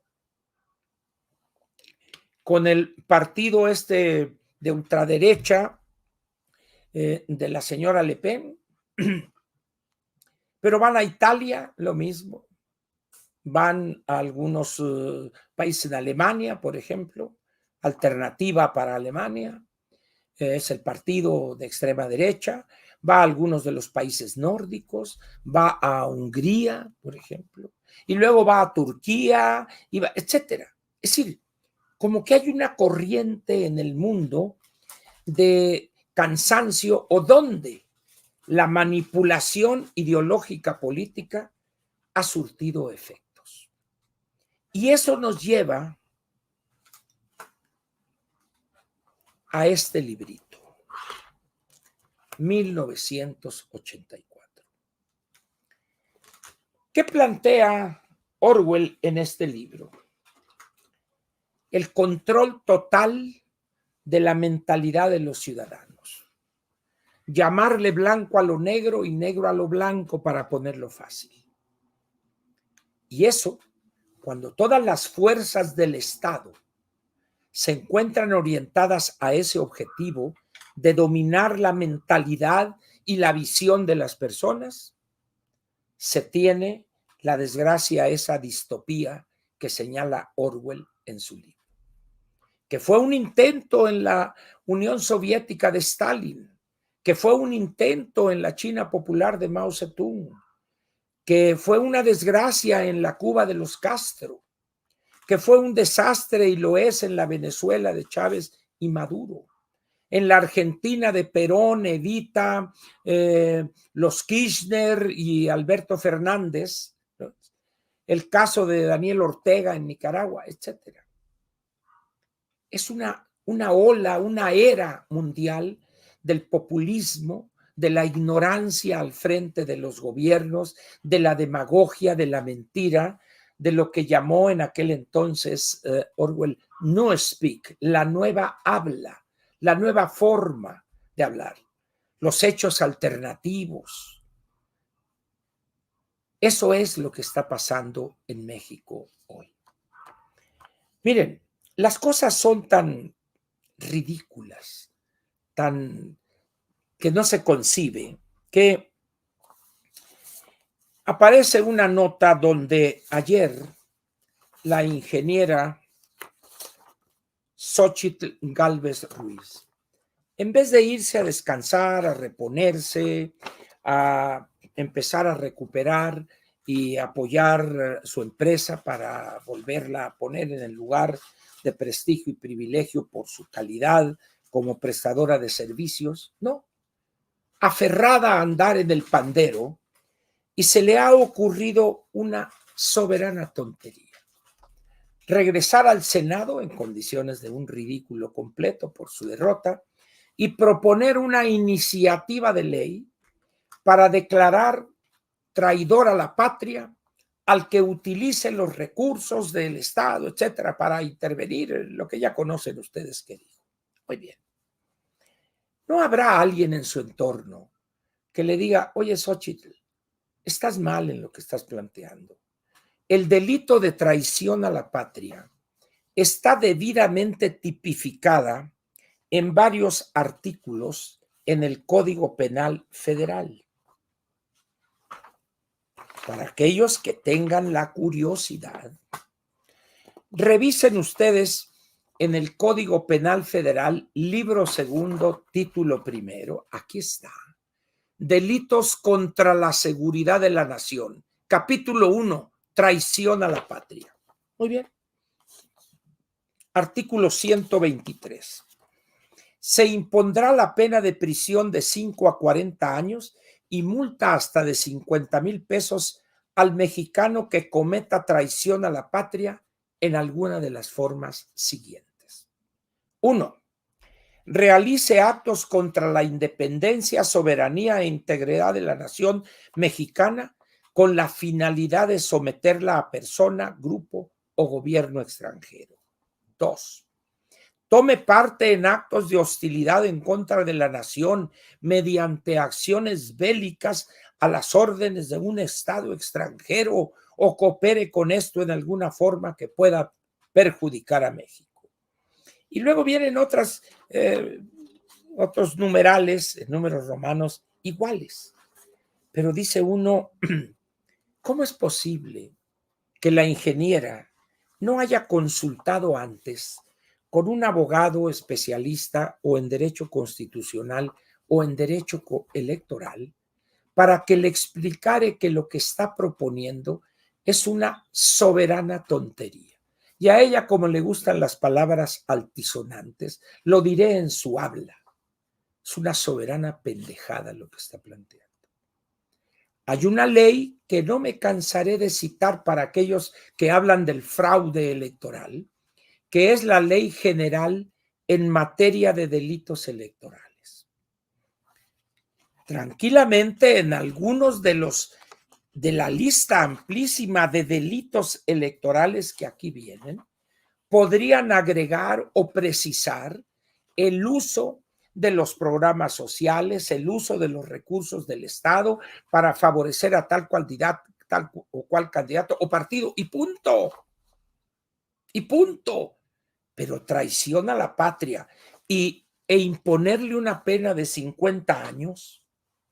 con el partido este de ultraderecha de la señora Le Pen, pero van a Italia, lo mismo, van a algunos países de Alemania, por ejemplo, Alternativa para Alemania, es el partido de extrema derecha, va a algunos de los países nórdicos, va a Hungría, por ejemplo, y luego va a Turquía, etcétera. Es decir, como que hay una corriente en el mundo de cansancio o donde la manipulación ideológica política ha surtido efectos. Y eso nos lleva a este librito, 1984. ¿Qué plantea Orwell en este libro? El control total de la mentalidad de los ciudadanos. Llamarle blanco a lo negro y negro a lo blanco para ponerlo fácil. Y eso, cuando todas las fuerzas del Estado se encuentran orientadas a ese objetivo de dominar la mentalidad y la visión de las personas, se tiene la desgracia, esa distopía que señala Orwell en su libro, que fue un intento en la Unión Soviética de Stalin, que fue un intento en la China popular de Mao Zedong, que fue una desgracia en la Cuba de los Castro, que fue un desastre y lo es en la Venezuela de Chávez y Maduro, en la Argentina de Perón, Evita, los Kirchner y Alberto Fernández, ¿no? El caso de Daniel Ortega en Nicaragua, etcétera. Es una ola, una era mundial del populismo, de la ignorancia al frente de los gobiernos, de la demagogia, de la mentira, de lo que llamó en aquel entonces Orwell New Speak, la nueva habla, la nueva forma de hablar, los hechos alternativos. Eso es lo que está pasando en México hoy. Miren, las cosas son tan ridículas, tan que no se concibe, que aparece una nota donde ayer la ingeniera Xóchitl Gálvez Ruiz, en vez de irse a descansar, a reponerse, a empezar a recuperar y apoyar su empresa para volverla a poner en el lugar de prestigio y privilegio por su calidad como prestadora de servicios, no, aferrada a andar en el pandero, y se le ha ocurrido una soberana tontería. Regresar al Senado en condiciones de un ridículo completo por su derrota y proponer una iniciativa de ley para declarar traidor a la patria al que utilice los recursos del Estado, etcétera, para intervenir en lo que ya conocen ustedes que dijo. Muy bien. ¿No habrá alguien en su entorno que le diga, oye, Xóchitl, estás mal en lo que estás planteando? El delito de traición a la patria está debidamente tipificada en varios artículos en el Código Penal Federal. Para aquellos que tengan la curiosidad, revisen ustedes en el Código Penal Federal, libro segundo, título primero, aquí está, delitos contra la seguridad de la nación, capítulo 1, traición a la patria. Muy bien. Artículo 123. Se impondrá la pena de prisión de 5 a 40 años y multa hasta de 50,000 pesos al mexicano que cometa traición a la patria en alguna de las formas siguientes. 1. Realice actos contra la independencia, soberanía e integridad de la nación mexicana con la finalidad de someterla a persona, grupo o gobierno extranjero. 2. Tome parte en actos de hostilidad en contra de la nación mediante acciones bélicas a las órdenes de un Estado extranjero o coopere con esto en alguna forma que pueda perjudicar a México. Y luego vienen otros numerales, números romanos iguales. Pero dice uno, ¿cómo es posible que la ingeniera no haya consultado antes con un abogado especialista o en derecho constitucional o en derecho electoral para que le explicara que lo que está proponiendo es una soberana tontería? Y a ella, como le gustan las palabras altisonantes, lo diré en su habla. Es una soberana pendejada lo que está planteando. Hay una ley que no me cansaré de citar para aquellos que hablan del fraude electoral, que es la Ley General en materia de delitos electorales. Tranquilamente, en algunos de la lista amplísima de delitos electorales que aquí vienen, podrían agregar o precisar el uso de los programas sociales, el uso de los recursos del Estado para favorecer a tal o cual candidato o partido, y punto. Y punto. Pero traición a la patria e imponerle una pena de 50 años,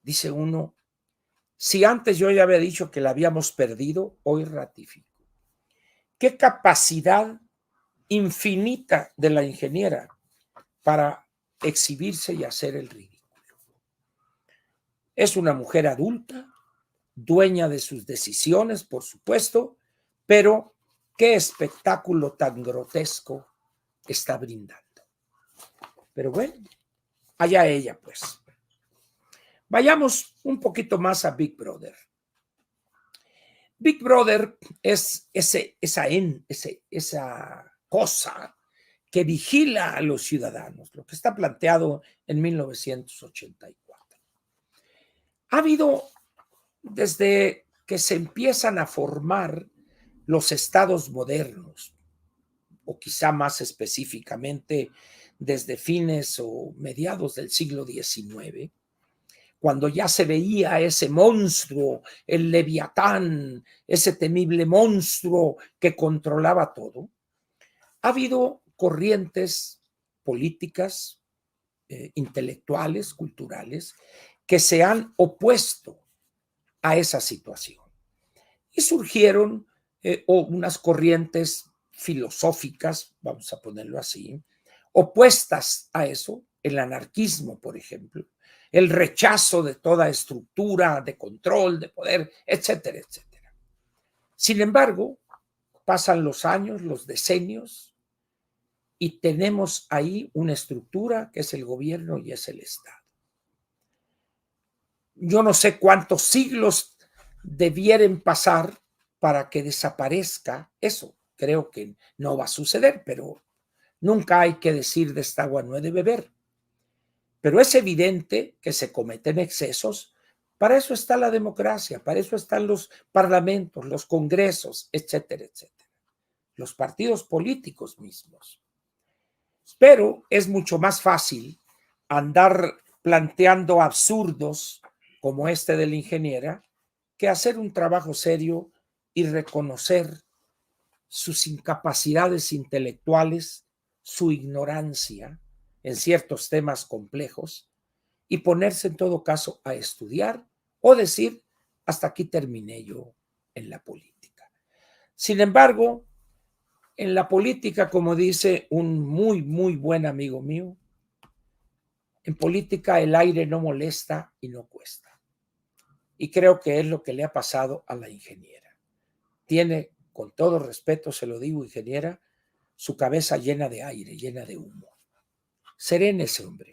dice uno, si antes yo ya había dicho que la habíamos perdido, hoy ratifico. ¿Qué capacidad infinita de la ingeniera para exhibirse y hacer el ridículo? Es una mujer adulta, dueña de sus decisiones, por supuesto, pero qué espectáculo tan grotesco está brindando. Pero bueno, allá ella, pues. Vayamos un poquito más a Big Brother. Big Brother es esa cosa que vigila a los ciudadanos, lo que está planteado en 1984. Ha habido, desde que se empiezan a formar los estados modernos, o quizá más específicamente desde fines o mediados del siglo XIX, cuando ya se veía ese monstruo, el Leviatán, ese temible monstruo que controlaba todo, ha habido corrientes políticas, intelectuales, culturales, que se han opuesto a esa situación. Y surgieron unas corrientes filosóficas, vamos a ponerlo así, opuestas a eso, el anarquismo, por ejemplo, el rechazo de toda estructura de control, de poder, etcétera, etcétera. Sin embargo, pasan los años, los decenios, y tenemos ahí una estructura que es el gobierno y es el Estado. Yo no sé cuántos siglos debieran pasar para que desaparezca eso. Creo que no va a suceder, pero nunca hay que decir de esta agua no he de beber. Pero es evidente que se cometen excesos. Para eso está la democracia, para eso están los parlamentos, los congresos, etcétera, etcétera. Los partidos políticos mismos. Pero es mucho más fácil andar planteando absurdos como este de la ingeniera que hacer un trabajo serio y reconocer sus incapacidades intelectuales, su ignorancia en ciertos temas complejos y ponerse en todo caso a estudiar o decir, hasta aquí terminé yo en la política. Sin embargo, en la política, como dice un muy, muy buen amigo mío, en política el aire no molesta y no cuesta. Y creo que es lo que le ha pasado a la ingeniera. Tiene con todo respeto se lo digo, ingeniera, su cabeza llena de aire, llena de humo. Serénese, hombre.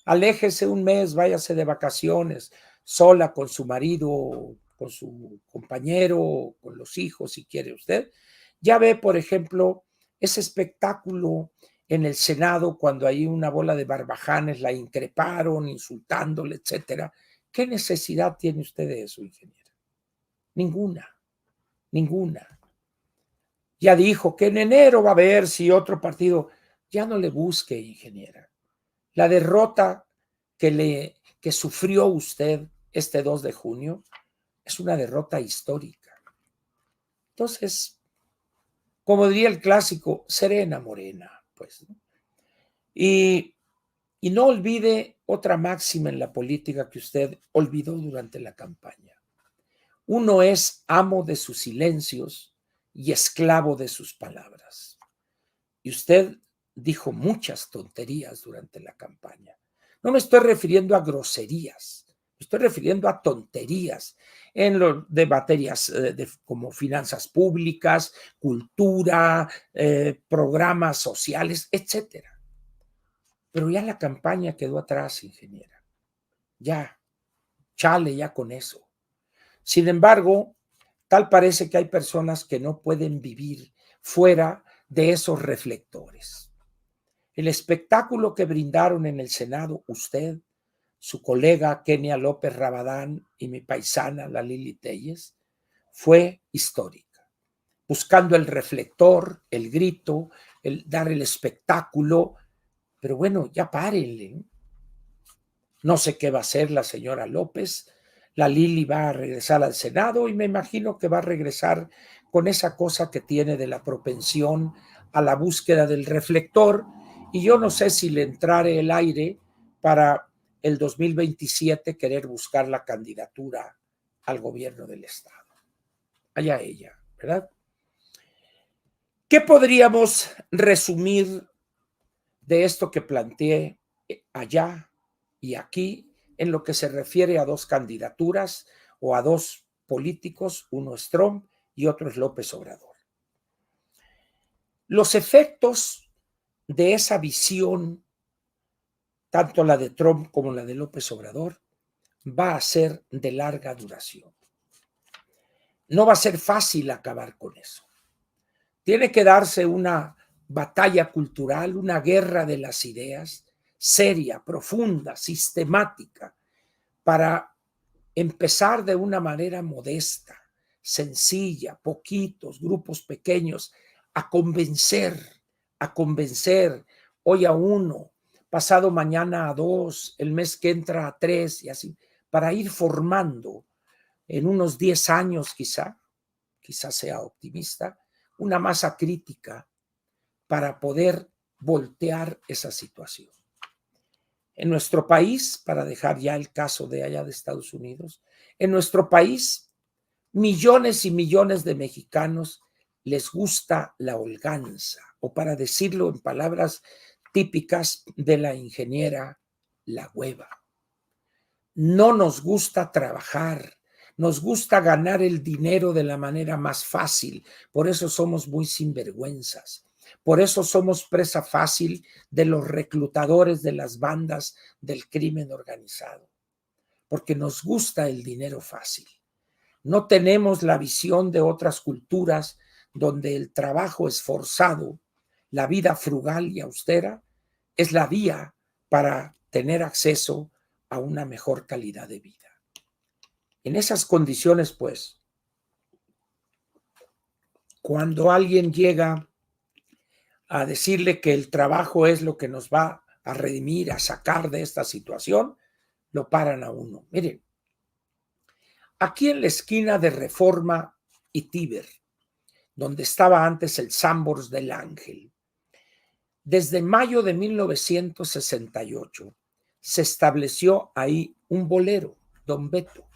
Aléjese un mes, váyase de vacaciones, sola con su marido, con su compañero, con los hijos, si quiere usted. Ya ve, por ejemplo, ese espectáculo en el Senado cuando hay una bola de barbajanes la increparon, insultándole, etcétera. ¿Qué necesidad tiene usted de eso, ingeniera? Ninguna, ninguna. Ya dijo que en enero va a ver si otro partido. Ya no le busque, ingeniera. La derrota que sufrió usted este 2 de junio es una derrota histórica. Entonces, como diría el clásico, serena morena, pues, ¿no? Y no olvide otra máxima en la política que usted olvidó durante la campaña. Uno es amo de sus silencios y esclavo de sus palabras. Y usted dijo muchas tonterías durante la campaña. No me estoy refiriendo a groserías, me estoy refiriendo a tonterías en lo de materias como finanzas públicas, cultura, programas sociales, etcétera. Pero ya la campaña quedó atrás, ingeniera. Ya, chale ya con eso. Sin embargo, tal parece que hay personas que no pueden vivir fuera de esos reflectores. El espectáculo que brindaron en el Senado usted, su colega Kenia López Rabadán y mi paisana, la Lili Telles, fue histórica. Buscando el reflector, el grito, el dar el espectáculo. Pero bueno, ya párenle. No sé qué va a hacer la señora López. La Lili va a regresar al Senado y me imagino que va a regresar con esa cosa que tiene de la propensión a la búsqueda del reflector. Y yo no sé si le entrare el aire para el 2027 querer buscar la candidatura al gobierno del Estado. Allá ella, ¿verdad? ¿Qué podríamos resumir de esto que planteé allá y aquí en lo que se refiere a dos candidaturas o a dos políticos? Uno es Trump y otro es López Obrador. Los efectos de esa visión, tanto la de Trump como la de López Obrador, va a ser de larga duración. No va a ser fácil acabar con eso. Tiene que darse una batalla cultural, una guerra de las ideas, seria, profunda, sistemática, para empezar de una manera modesta, sencilla, poquitos, grupos pequeños, a convencer hoy a uno, pasado mañana a dos, el mes que entra a tres y así, para ir formando en unos 10 años quizá sea optimista, una masa crítica para poder voltear esa situación. En nuestro país, para dejar ya el caso de allá de Estados Unidos, en nuestro país, millones y millones de mexicanos les gusta la holganza, o para decirlo en palabras típicas de la ingeniera, la hueva. No nos gusta trabajar, nos gusta ganar el dinero de la manera más fácil, por eso somos muy sinvergüenzas. Por eso somos presa fácil de los reclutadores de las bandas del crimen organizado, porque nos gusta el dinero fácil. No tenemos la visión de otras culturas donde el trabajo esforzado, la vida frugal y austera, es la vía para tener acceso a una mejor calidad de vida. En esas condiciones, pues, cuando alguien llega a decirle que el trabajo es lo que nos va a redimir, a sacar de esta situación, lo paran a uno. Miren, aquí en la esquina de Reforma y Tíber, donde estaba antes el Sambors del Ángel, desde mayo de 1968 se estableció ahí un bolero, Don Beto,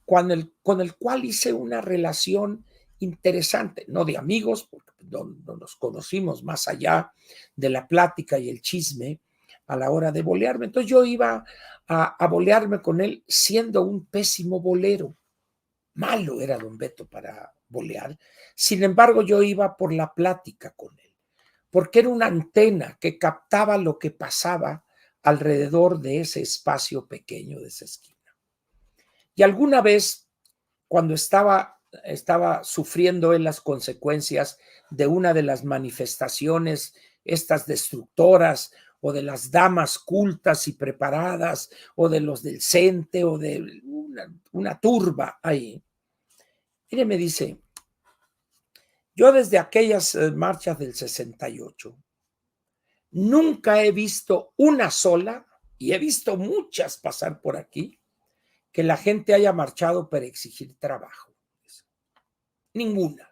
con el cual hice una relación interesante, no de amigos, porque no nos conocimos más allá de la plática y el chisme a la hora de bolearme. Entonces yo iba a bolearme con él siendo un pésimo bolero. Malo era Don Beto para bolear. Sin embargo, yo iba por la plática con él, porque era una antena que captaba lo que pasaba alrededor de ese espacio pequeño, de esa esquina. Y alguna vez, cuando estaba sufriendo él las consecuencias de una de las manifestaciones, estas destructoras, o de las damas cultas y preparadas, o de los del CENTE, o de una turba ahí, mire, me dice, yo desde aquellas marchas del 68, nunca he visto una sola, y he visto muchas pasar por aquí, que la gente haya marchado para exigir trabajo. Ninguna.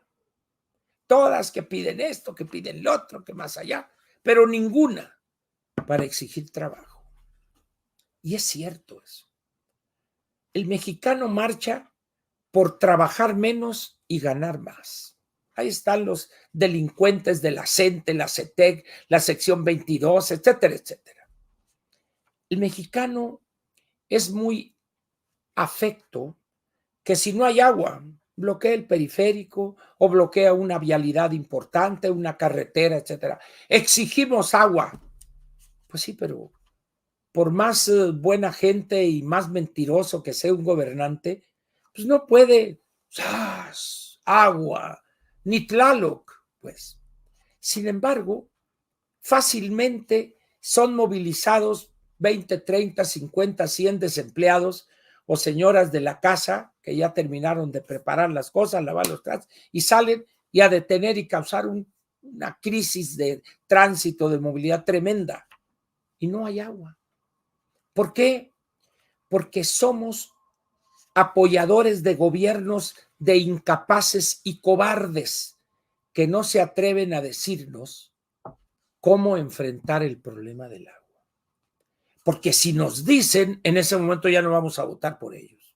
Todas que piden esto, que piden lo otro, que más allá, pero ninguna para exigir trabajo. Y es cierto eso. El mexicano marcha por trabajar menos y ganar más. Ahí están los delincuentes de la CENTE, la CETEC, la sección 22, etcétera, etcétera. El mexicano es muy afecto que si no hay agua, bloquea el periférico o bloquea una vialidad importante, una carretera, etcétera. Exigimos agua. Pues sí, pero por más buena gente y más mentiroso que sea un gobernante, pues no puede, ¡zas! Agua, ni Tlaloc, pues. Sin embargo, fácilmente son movilizados 20, 30, 50, 100 desempleados o señoras de la casa que ya terminaron de preparar las cosas, lavar los trastes y salen y a detener y causar una crisis de tránsito, de movilidad tremenda. Y no hay agua. ¿Por qué? Porque somos apoyadores de gobiernos de incapaces y cobardes que no se atreven a decirnos cómo enfrentar el problema del agua. Porque si nos dicen, en ese momento ya no vamos a votar por ellos.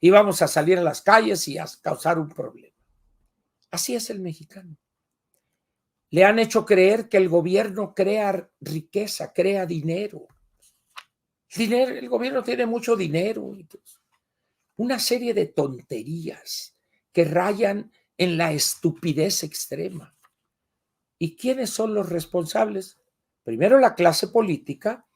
Y vamos a salir a las calles y a causar un problema. Así es el mexicano. Le han hecho creer que el gobierno crea riqueza, crea dinero. El gobierno tiene mucho dinero. Una serie de tonterías que rayan en la estupidez extrema. ¿Y quiénes son los responsables? Primero, la clase política,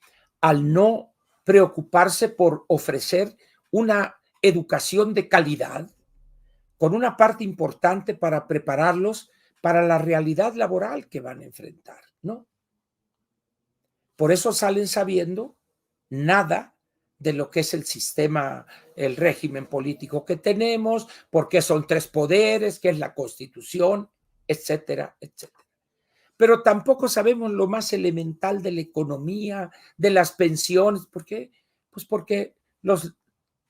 al no preocuparse por ofrecer una educación de calidad, con una parte importante para prepararlos para la realidad laboral que van a enfrentar, ¿no? Por eso salen sabiendo nada de lo que es el sistema, el régimen político que tenemos, por qué son tres poderes, qué es la Constitución, etcétera, etcétera. Pero tampoco sabemos lo más elemental de la economía, de las pensiones. ¿Por qué? Pues porque los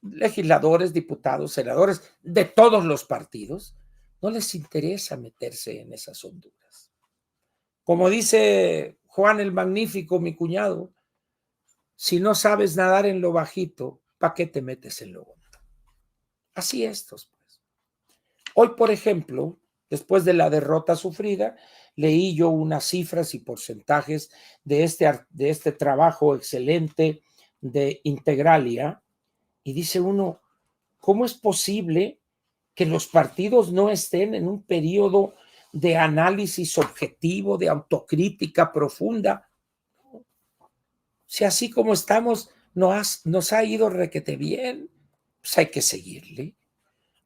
legisladores, diputados, senadores de todos los partidos no les interesa meterse en esas honduras. Como dice Juan el Magnífico, mi cuñado, si no sabes nadar en lo bajito, ¿para qué te metes en lo hondo? Así estos, pues. Hoy, por ejemplo, después de la derrota sufrida, leí yo unas cifras y porcentajes de este trabajo excelente de Integralia, y dice uno, ¿cómo es posible que los partidos no estén en un periodo de análisis objetivo, de autocrítica profunda? Si así como estamos nos ha ido requete bien, pues hay que seguirle.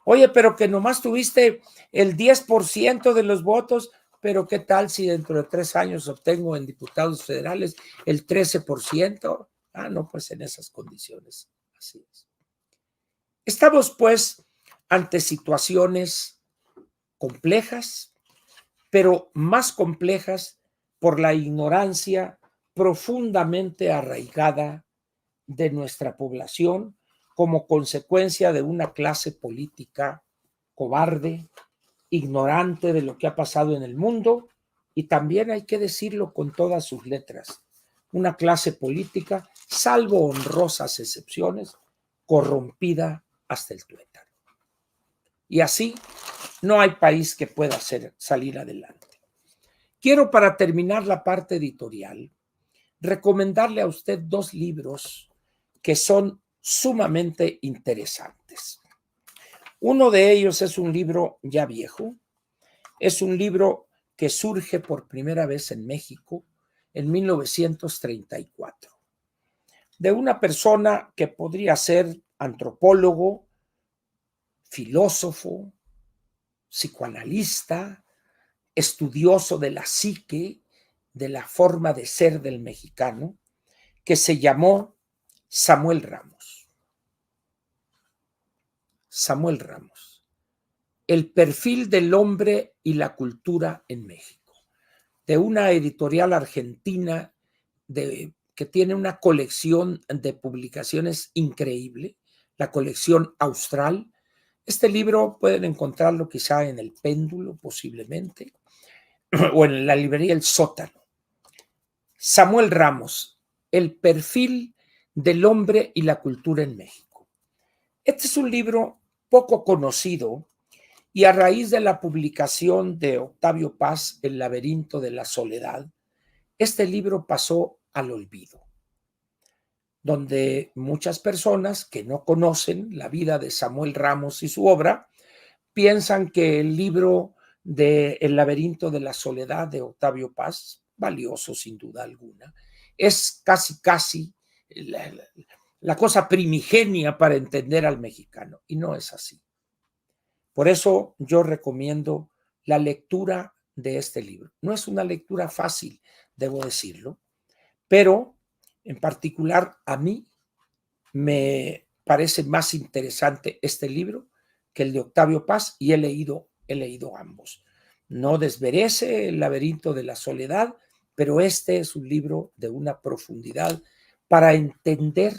Oye, pero que nomás tuviste el 10% de los votos, pero ¿qué tal si dentro de 3 años obtengo en diputados federales el 13%? Ah, no, pues en esas condiciones. Así es. Estamos, pues, ante situaciones complejas, pero más complejas por la ignorancia profundamente arraigada de nuestra población como consecuencia de una clase política cobarde, ignorante de lo que ha pasado en el mundo y también hay que decirlo con todas sus letras, una clase política, salvo honrosas excepciones, corrompida hasta el tuétano. Y así no hay país que pueda salir adelante. Quiero, para terminar la parte editorial, recomendarle a usted 2 libros que son sumamente interesantes. Uno de ellos es un libro ya viejo, es un libro que surge por primera vez en México en 1934, de una persona que podría ser antropólogo, filósofo, psicoanalista, estudioso de la psique, de la forma de ser del mexicano, que se llamó Samuel Ramos. Samuel Ramos. El perfil del hombre y la cultura en México, de una editorial argentina que tiene una colección de publicaciones increíble, la colección Austral. Este libro pueden encontrarlo quizá en el Péndulo, posiblemente, o en la librería El Sótano. Samuel Ramos, el perfil del hombre y la cultura en México. Este es un libro poco conocido y a raíz de la publicación de Octavio Paz, El laberinto de la soledad, este libro pasó al olvido, donde muchas personas que no conocen la vida de Samuel Ramos y su obra piensan que el libro de El laberinto de la soledad de Octavio Paz, valioso sin duda alguna, es casi la cosa primigenia para entender al mexicano, y no es así. Por eso yo recomiendo la lectura de este libro. No es una lectura fácil, debo decirlo, pero en particular a mí me parece más interesante este libro que el de Octavio Paz, y he leído ambos. No desmerece El laberinto de la soledad, pero este es un libro de una profundidad para entender,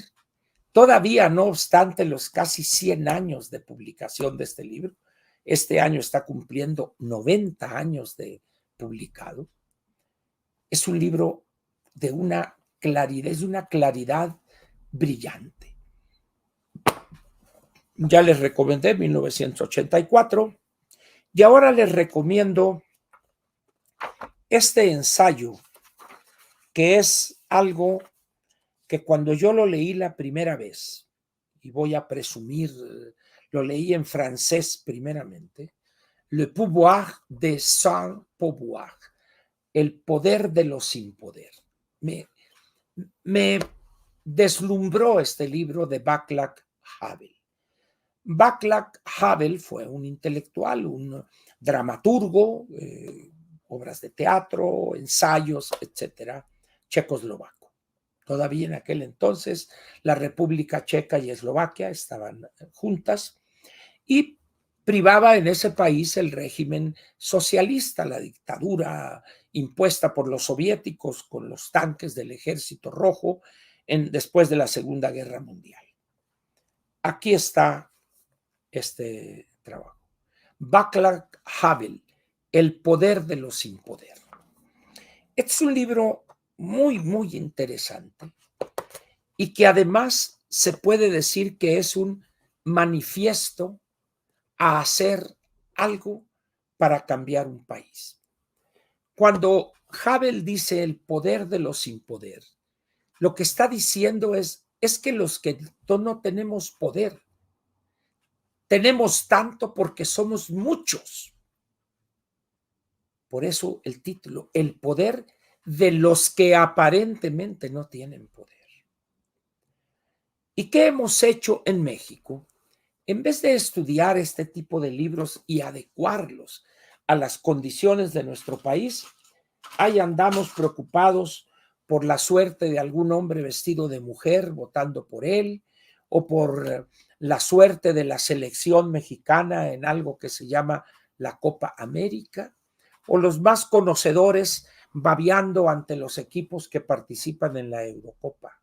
todavía no obstante los casi 100 años de publicación de este libro. Este año está cumpliendo 90 años de publicado. Es un libro de una claridad brillante. Ya les recomendé 1984 y ahora les recomiendo este ensayo, que es algo que cuando yo lo leí la primera vez, y voy a presumir, lo leí en francés primeramente, Le pouvoir de sans pouvoir, el poder de lo sin poder. Me deslumbró este libro de Václav Havel. Václav Havel fue un intelectual, un dramaturgo, obras de teatro, ensayos, etcétera, checoslovaco. Todavía en aquel entonces la República Checa y Eslovaquia estaban juntas y privaba en ese país el régimen socialista, la dictadura impuesta por los soviéticos con los tanques del Ejército Rojo después de la Segunda Guerra Mundial. Aquí está este trabajo. Václav Havel, El poder de lo sin poder. Este es un libro muy interesante y que además se puede decir que es un manifiesto a hacer algo para cambiar un país. Cuando Havel dice el poder de lo sin poder, lo que está diciendo es que los que no tenemos poder, tenemos tanto porque somos muchos. Por eso el título, el poder de los que aparentemente no tienen poder. ¿Y qué hemos hecho en México? En vez de estudiar este tipo de libros y adecuarlos a las condiciones de nuestro país, ahí andamos preocupados por la suerte de algún hombre vestido de mujer votando por él, o por la suerte de la selección mexicana en algo que se llama la Copa América, o los más conocedores babeando ante los equipos que participan en la Eurocopa.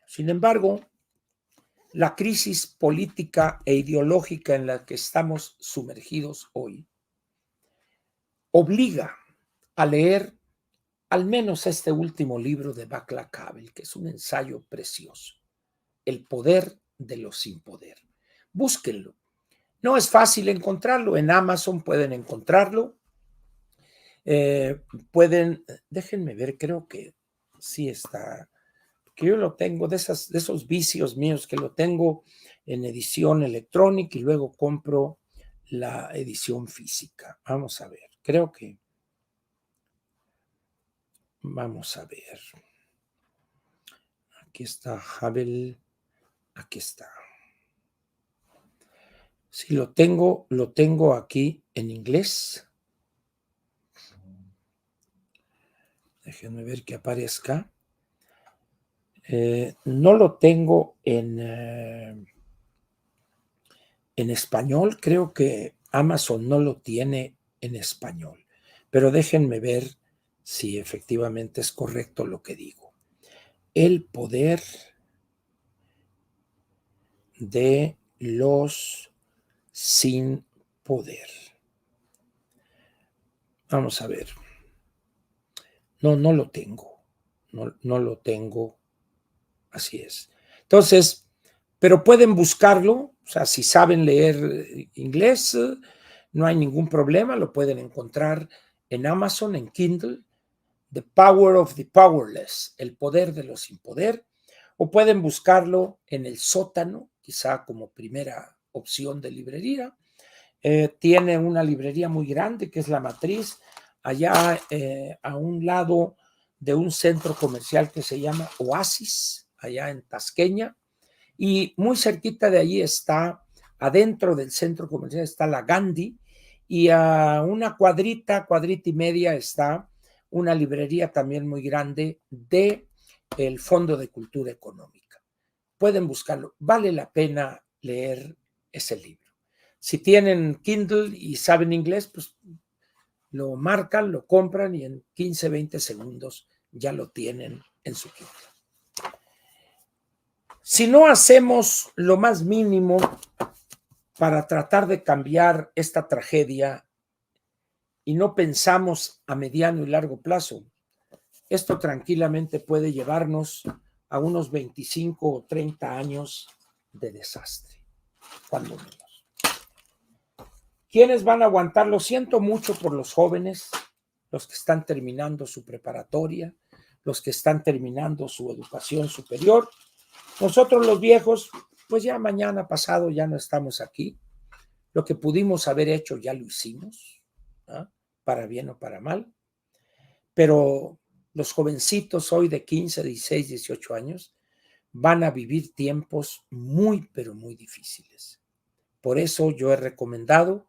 Sin embargo, la crisis política e ideológica en la que estamos sumergidos hoy obliga a leer al menos este último libro de Václav Havel, que es un ensayo precioso, El poder de lo sin poder. Búsquenlo. No es fácil encontrarlo. En Amazon pueden encontrarlo. Déjenme ver, creo que sí está que yo lo tengo, de esos vicios míos, que lo tengo en edición electrónica y luego compro la edición física. Vamos a ver, creo que, vamos a ver. Aquí está Havel, aquí está. Sí, lo tengo aquí en inglés. Déjenme ver que aparezca. No lo tengo en español. Creo que Amazon no lo tiene en español. Pero déjenme ver si efectivamente es correcto lo que digo. El poder de los sin poder. Vamos a ver. No lo tengo. No lo tengo. Así es. Entonces, pero pueden buscarlo. O sea, si saben leer inglés, no hay ningún problema. Lo pueden encontrar en Amazon, en Kindle. The Power of the Powerless, el poder de los sin poder. O pueden buscarlo en el sótano, quizá como primera opción de librería. Tiene una librería muy grande que es La Matriz, allá a un lado de un centro comercial que se llama Oasis, allá en Tasqueña, y muy cerquita de allí está, adentro del centro comercial está la Gandhi, y a una cuadrita y media está una librería también muy grande de el Fondo de Cultura Económica. Pueden buscarlo, vale la pena leer ese libro. Si tienen Kindle y saben inglés, pues lo marcan, lo compran y en 15, 20 segundos ya lo tienen en su Kindle. Si no hacemos lo más mínimo para tratar de cambiar esta tragedia y no pensamos a mediano y largo plazo, esto tranquilamente puede llevarnos a unos 25 o 30 años de desastre, cuando menos. ¿Quiénes van a aguantar? Lo siento mucho por los jóvenes, los que están terminando su preparatoria, los que están terminando su educación superior. Nosotros los viejos, pues ya mañana pasado ya no estamos aquí. Lo que pudimos haber hecho ya lo hicimos, ¿ah? Para bien o para mal. Pero los jovencitos hoy de 15, 16, 18 años van a vivir tiempos muy, pero muy difíciles. Por eso yo he recomendado,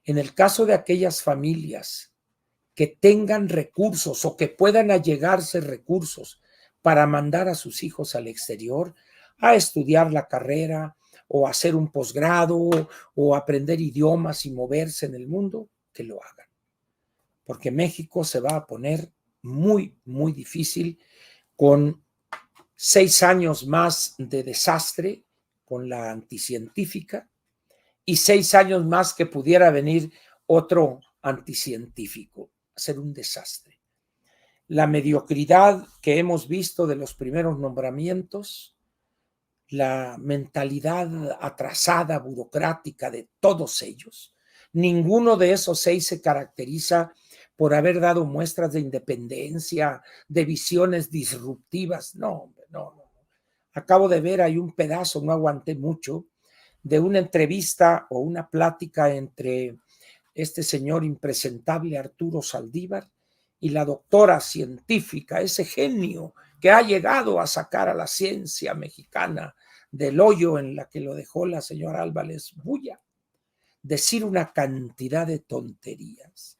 en el caso de aquellas familias que tengan recursos o que puedan allegarse recursos para mandar a sus hijos al exterior a estudiar la carrera o hacer un posgrado o aprender idiomas y moverse en el mundo, que lo hagan. Porque México se va a poner muy, muy difícil con 6 años más de desastre con la anticientífica y 6 años más que pudiera venir otro anticientífico, hacer un desastre. La mediocridad que hemos visto de los primeros nombramientos, la mentalidad atrasada, burocrática de todos ellos, ninguno de esos 6 se caracteriza por haber dado muestras de independencia, de visiones disruptivas. No, no. Acabo de ver, hay un pedazo, no aguanté mucho, de una entrevista o una plática entre este señor impresentable Arturo Saldívar y la doctora científica, ese genio que ha llegado a sacar a la ciencia mexicana del hoyo en la que lo dejó la señora Álvarez Bulla, decir una cantidad de tonterías.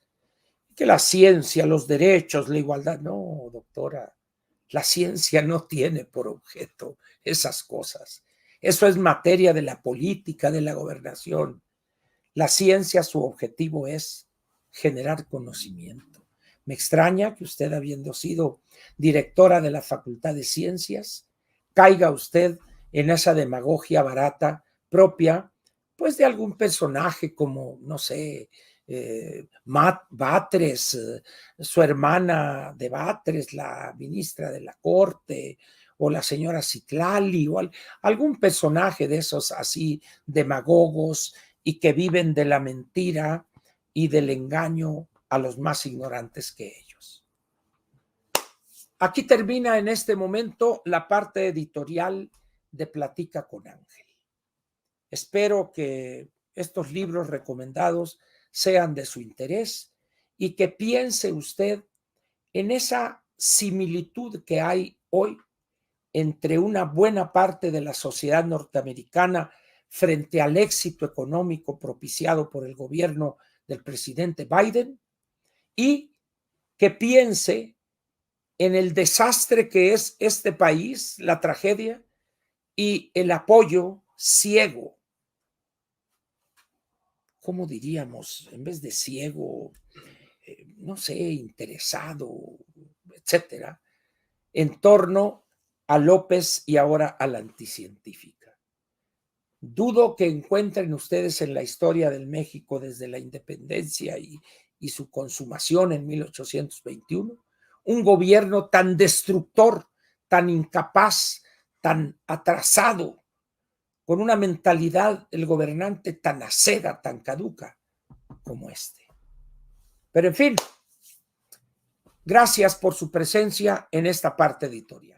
Que la ciencia, los derechos, la igualdad, no, doctora, la ciencia no tiene por objeto esas cosas. Eso es materia de la política, de la gobernación. La ciencia, su objetivo es generar conocimiento. Me extraña que usted, habiendo sido directora de la Facultad de Ciencias, caiga usted en esa demagogia barata propia, pues de algún personaje como, no sé, Batres, su hermana de Batres, la ministra de la Corte, o la señora Citlali, o algún personaje de esos así demagogos y que viven de la mentira y del engaño a los más ignorantes que ellos. Aquí termina en este momento la parte editorial de Platica con Ángel. Espero que estos libros recomendados sean de su interés y que piense usted en esa similitud que hay hoy entre una buena parte de la sociedad norteamericana frente al éxito económico propiciado por el gobierno del presidente Biden y que piense en el desastre que es este país, la tragedia y el apoyo ciego, ¿cómo diríamos? En vez de ciego, no sé, interesado, etcétera, en torno a López y ahora a la anticientífica. Dudo que encuentren ustedes en la historia del México desde la independencia y su consumación en 1821 un gobierno tan destructor, tan incapaz, tan atrasado, con una mentalidad del gobernante tan acera, tan caduca como este. Pero en fin, gracias por su presencia en esta parte editorial.